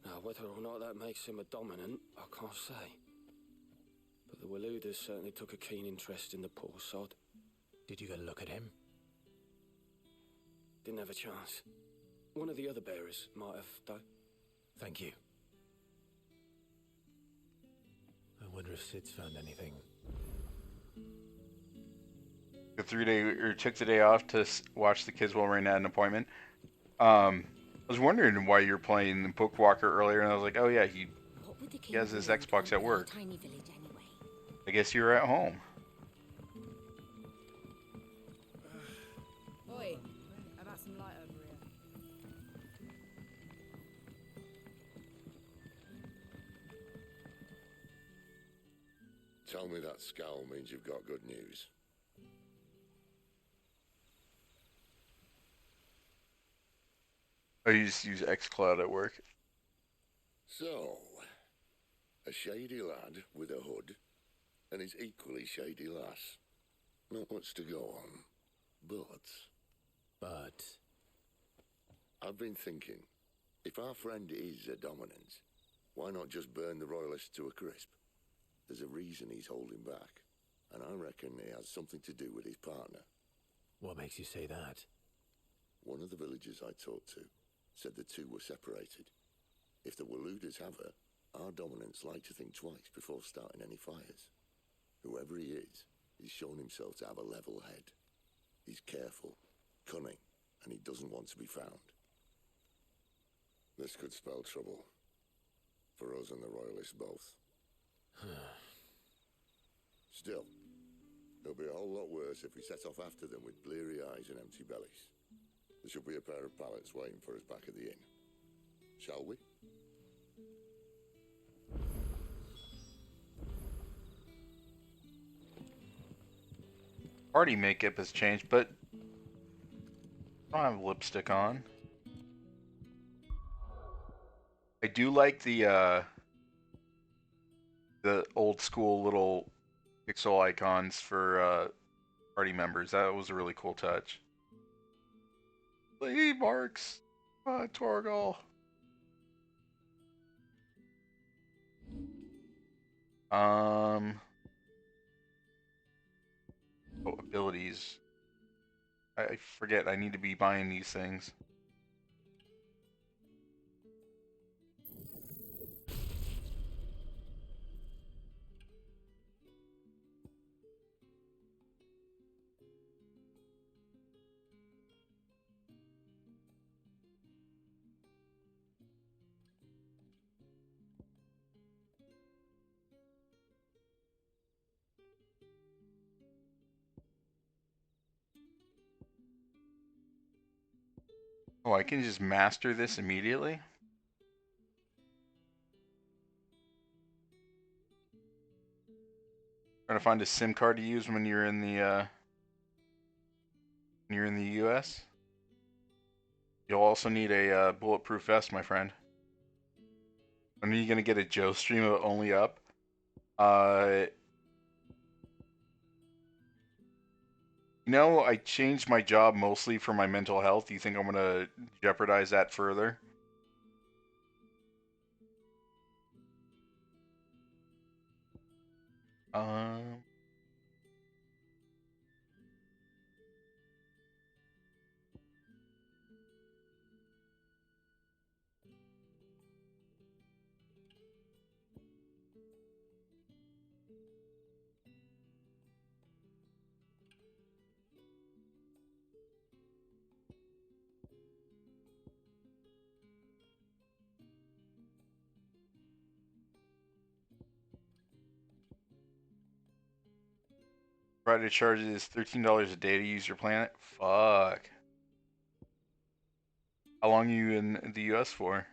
Now, whether or not that makes him a dominant, I can't say. But the Waluders certainly took a keen interest in the poor sod. Did you get a look at him? Didn't have a chance. One of the other bearers might have, though. Thank you. I wonder if Sid's found anything. The 3-day, or took the day off to watch the kids while Rain had an appointment. I was wondering why you were playing the Bookwalker earlier, and I was like, oh yeah, he has his Xbox at work. Tiny village anyway. I guess you were at home. Oi, how about some light over here? Tell me that scowl means you've got good news. I used to use xCloud at work. So, a shady lad with a hood, and his equally shady lass. Not much to go on, but... I've been thinking, if our friend is a dominant, why not just burn the Royalists to a crisp? There's a reason he's holding back, and I reckon it has something to do with his partner. What makes you say that? One of the villagers I talked to said the two were separated. If the Waluders have her, Our dominants like to think twice before starting any fires. Whoever he is, he's shown himself to have a level head. He's careful, cunning, and he doesn't want to be found. This could spell trouble. For us and the Royalists both. Still, it'll be a whole lot worse if we set off after them with bleary eyes and empty bellies. There should be a pair of pallets waiting for us back at the inn. Shall we? Party makeup has changed, but I don't have lipstick on. I do like the old school little pixel icons for party members. That was a really cool touch. Lee Marks, Torgal. Oh, abilities. I forget. I need to be buying these things. Oh, I can just master this immediately? Trying to find a SIM card to use when you're in the US. You'll also need a bulletproof vest, my friend. When are you gonna get a Joe stream of Only Up? You know, I changed my job mostly for my mental health. Do you think I'm gonna jeopardize that further? Provider charges $13 a day to use your planet. Fuck. How long are you in the US for?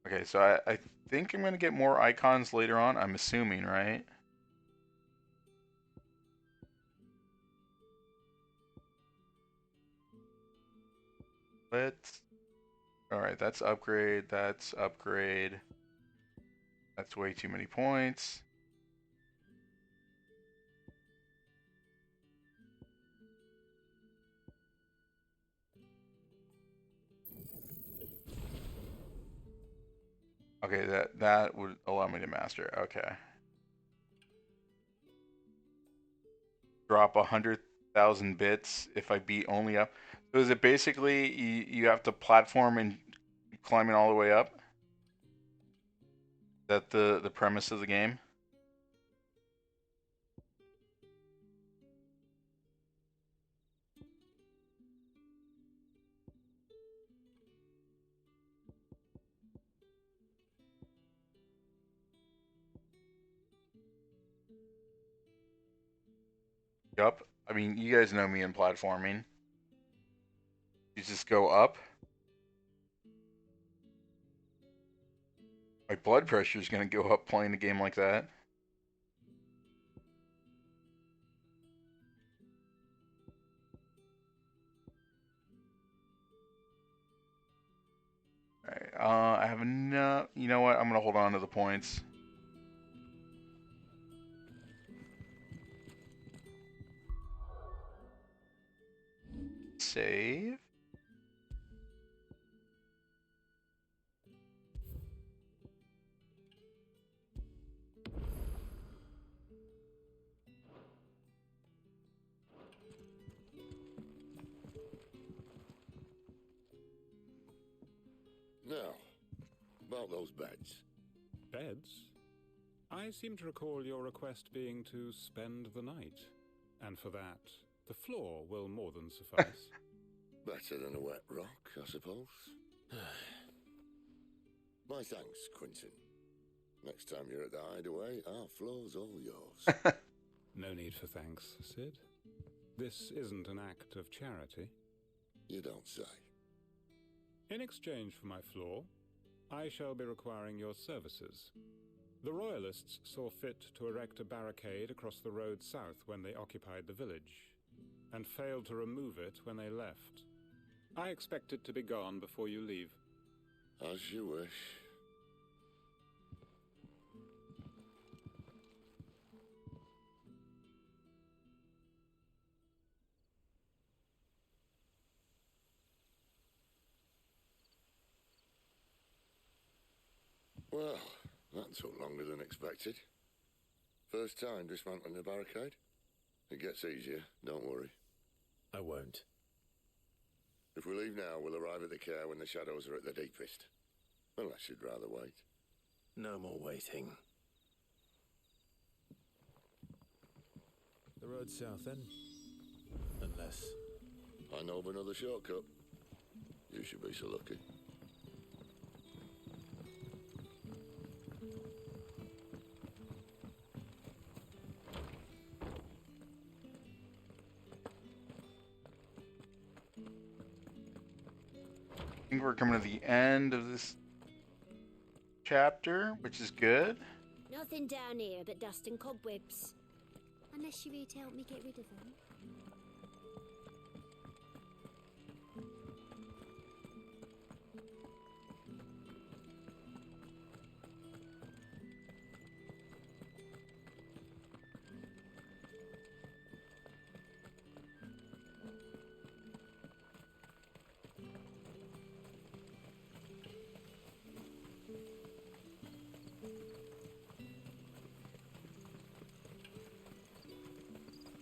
Okay, so I think I'm gonna get more icons later on. I'm assuming, right? Let's. Alright, that's upgrade. That's upgrade. That's way too many points. Okay, that would allow me to master. Okay. Drop 100,000 bits if I beat Only Up. So is it basically you have to platform and keep climbing all the way up? Is that the premise of the game? Yup. I mean, you guys know me in platforming. You just go up. My blood pressure is going to go up playing a game like that. Alright, I have enough. You know what? I'm going to hold on to the points. save. Now, about those beds. Beds? I seem to recall your request being to spend the night. And for that, the floor will more than suffice. Better than a wet rock, I suppose. My thanks, Quentin. Next time you're at the hideaway, our floor's all yours. No need for thanks, Sid. This isn't an act of charity. You don't say. In exchange for my floor, I shall be requiring your services. The Royalists saw fit to erect a barricade across the road south when they occupied the village, and failed to remove it when they left. I expect it to be gone before you leave. As you wish. Well, that took longer than expected. First time dismantling the barricade? It gets easier, don't worry. I won't. If we leave now, we'll arrive at the care when the shadows are at the deepest. Unless you'd rather wait. No more waiting. The road south, then? Unless... I know of another shortcut. You should be so lucky. I think we're coming to the end of this chapter, which is good. Nothing down here but dust and cobwebs. Unless you're here to help me get rid of them.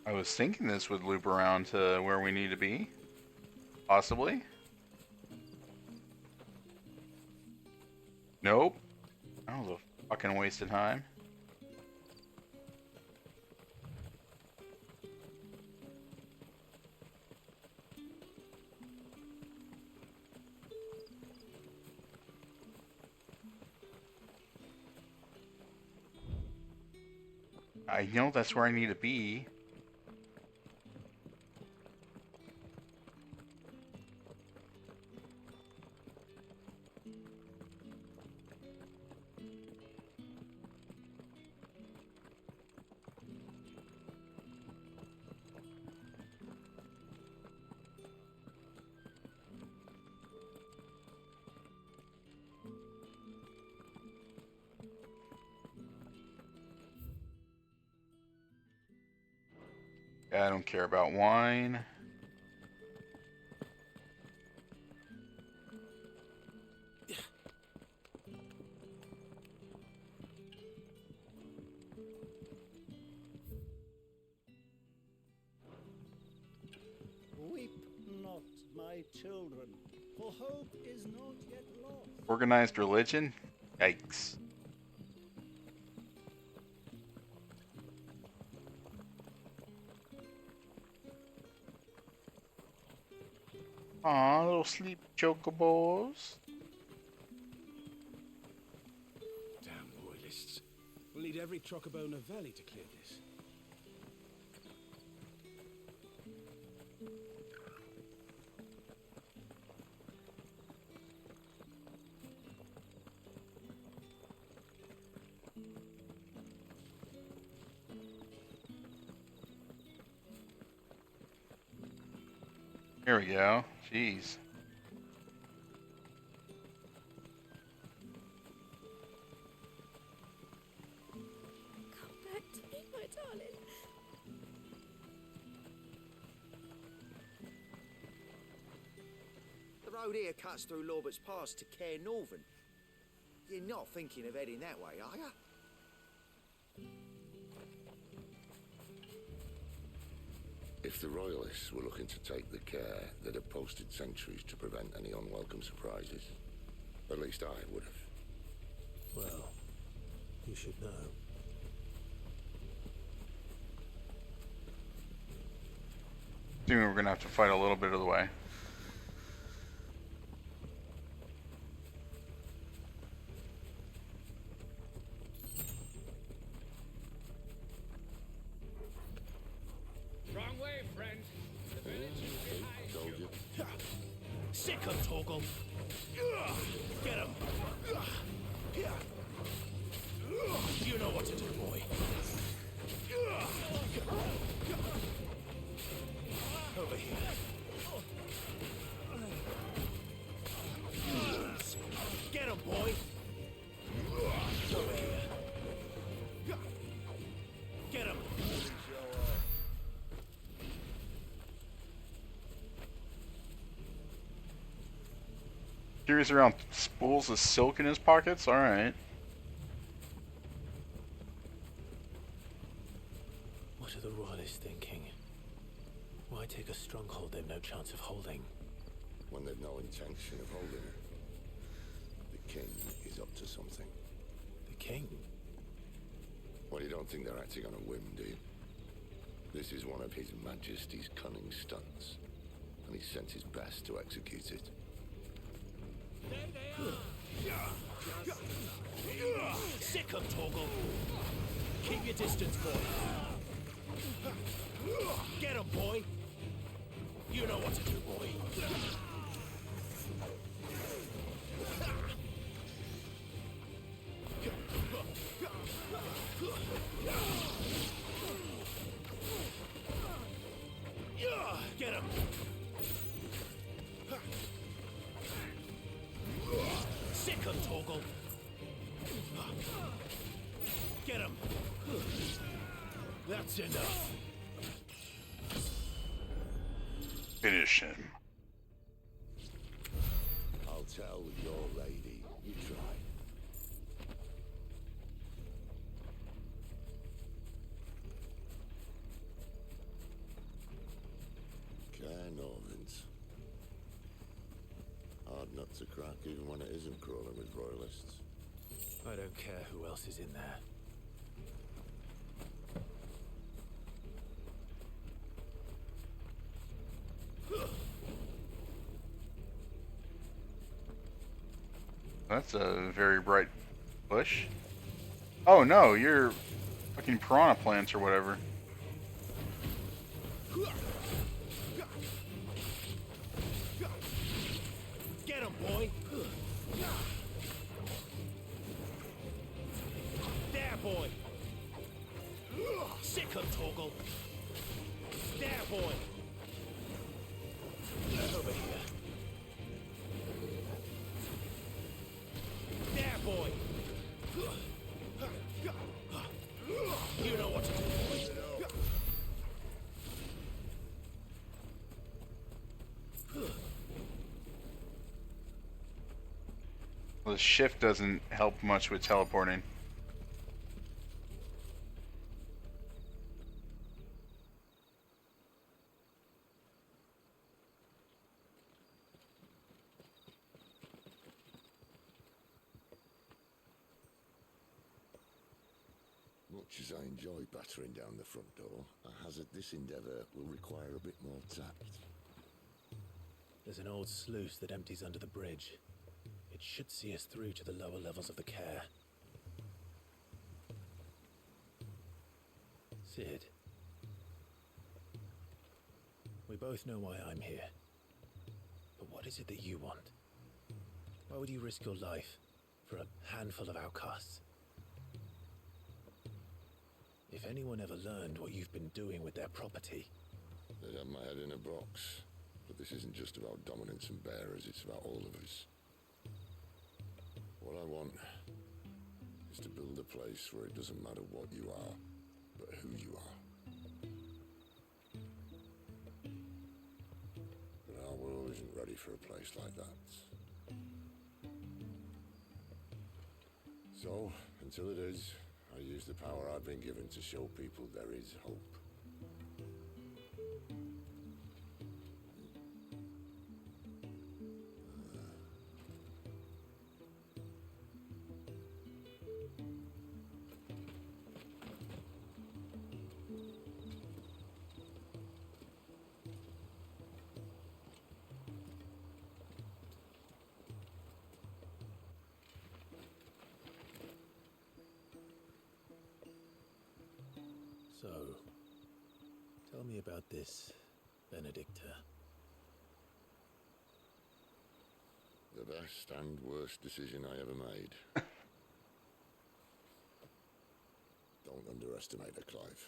I was thinking this would loop around to where we need to be. Possibly. Nope. That was a fucking waste of time. I know that's where I need to be. I don't care about wine. Weep not, my children, for hope is not yet lost. Organized religion? Yikes. Aw, little sleep chocobos. Damn Royalists. We'll need every chocobo in the valley to clear this. Here we go. Jeez. Come back to me, my darling. road here cuts through Lorbert's Pass to Care Northern. You're not thinking of heading that way, are you? If the Royalists were looking to take the care, they'd have posted sentries to prevent any unwelcome surprises. At least I would have. Well, you should know. Assuming we're gonna have to fight a little bit of the way. Wrong way, friend. The village is behind Told you. Sick of Torgal. Get him! You know what to do, boy. Over here. Get him, boy! Over here. Get him! Carries around spools of silk in his pockets? Alright. What are the Royalists thinking? Why take a stronghold they've no chance of holding? When they've no intention of holding it. The king is up to something. The king? Well, you don't think they're acting on a whim, do you? This is one of His Majesty's cunning stunts, and he sent his best to execute it. Sick of Torgal. Keep your distance, boy. Get him, boy. You know what to do, boy. Get him. Sick of Torgal. Get him. That's enough. Finish him. I'll tell your lady you tried. Northans. Hard nut to crack even when it isn't crawling with Royalists. I don't care who else is in there. That's a very bright bush. Oh no, you're fucking piranha plants or whatever. Get him, boy. There, boy. Sick of Torgal. There, boy. Over here. There, boy. You know what to do. Well, the shift doesn't help much with teleporting. Much as I enjoy battering down the front door, I hazard this endeavour will require a bit more tact. There's an old sluice that empties under the bridge. It should see us through to the lower levels of the care. Sid. We both know why I'm here. But what is it that you want? Why would you risk your life for a handful of outcasts? If anyone ever learned what you've been doing with their property... They'd have my head in a box. But this isn't just about dominance and bearers, it's about all of us. What I want is to build a place where it doesn't matter what you are, but who you are. But our world isn't ready for a place like that. So, until it is, I use the power I've been given to show people there is hope. So, tell me about this, Benedicta. The best and worst decision I ever made. Don't underestimate her, Clive.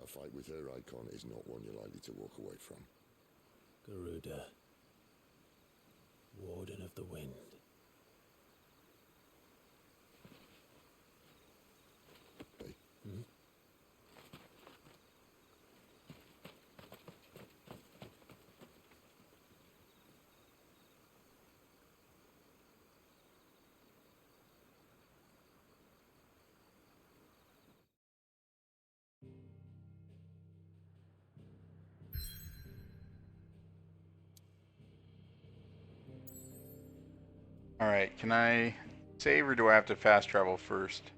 A fight with her icon is not one you're likely to walk away from. Garuda, Warden of the Wind. Hey. Hmm? Alright, can I save or do I have to fast travel first?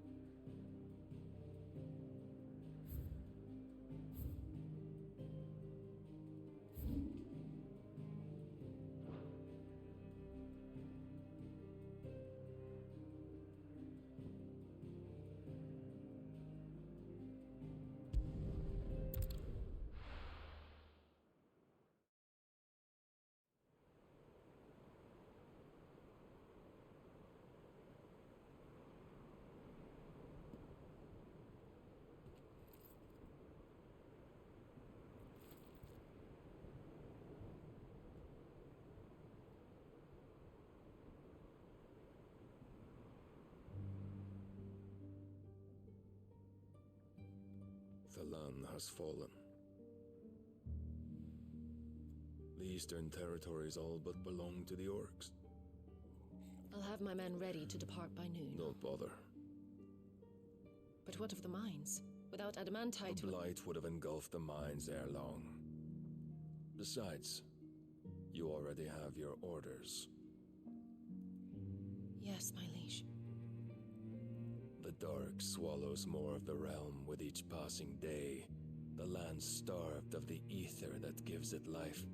The land has fallen. The Eastern Territories all but belong to the orcs. I'll have my men ready to depart by noon. Don't bother. But what of the mines? Without adamantite... The blight would have engulfed the mines ere long. Besides, you already have your orders. Yes, my liege. The dark swallows more of the realm with each passing day. The land starved of the ether that gives it life.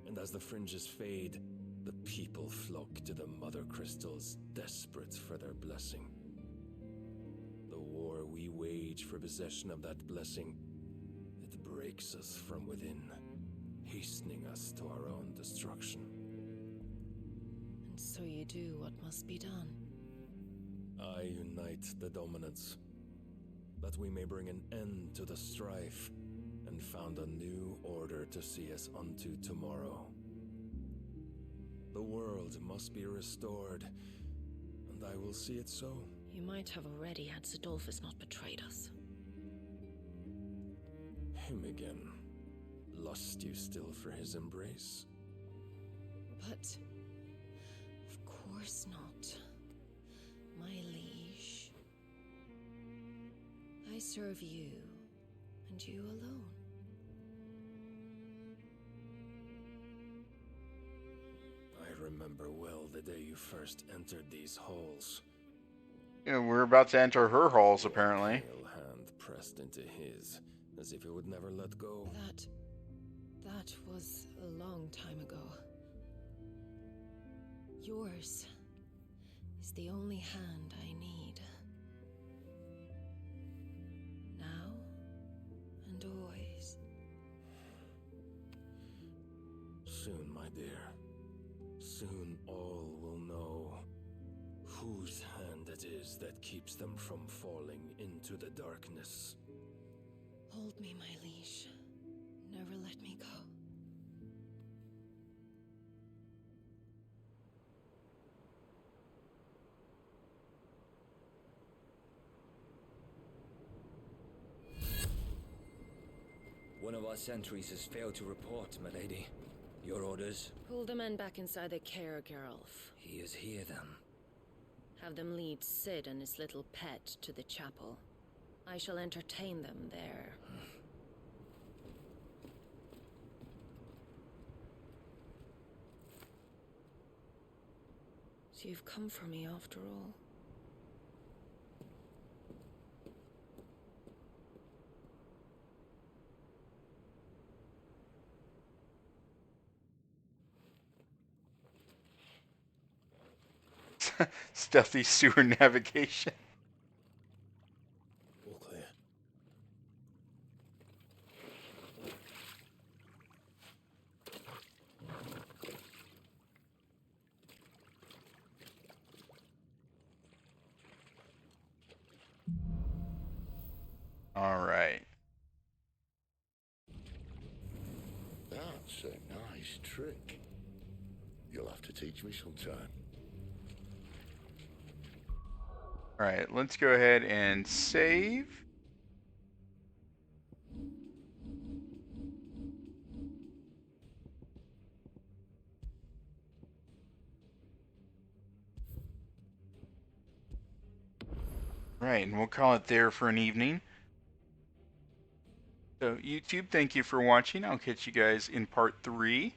And as the fringes fade, the people flock to the mother crystals, desperate for their blessing. The war we wage for possession of that blessing, it breaks us from within, hastening us to our own destruction. And so you do what must be done. I unite the dominants, that we may bring an end to the strife, and found a new order to see us unto tomorrow. The world must be restored, and I will see it so. You might have already had Zidolphus not betrayed us. Him again. Lust you still for his embrace? But... of course not. My liege. I serve you, and you alone. I remember well the day you first entered these halls. Yeah, we're about to enter her halls, apparently. Pale hand pressed into his, as if it would never let go. That was a long time ago. Yours is the only hand I need. Now and always. Soon, my dear. Soon all will know whose hand it is that keeps them from falling into the darkness. Hold me, my liege. Never let me go. One of our sentries has failed to report, milady. Your orders? Pull the men back inside the care, Geralf. He is here, then. Have them lead Sid and his little pet to the chapel. I shall entertain them there. So you've come for me after all. Stealthy sewer navigation. All clear. All right. That's a nice trick. You'll have to teach me sometime. All right, let's go ahead and save. Right, and we'll call it there for an evening. So YouTube, thank you for watching. I'll catch you guys in part 3.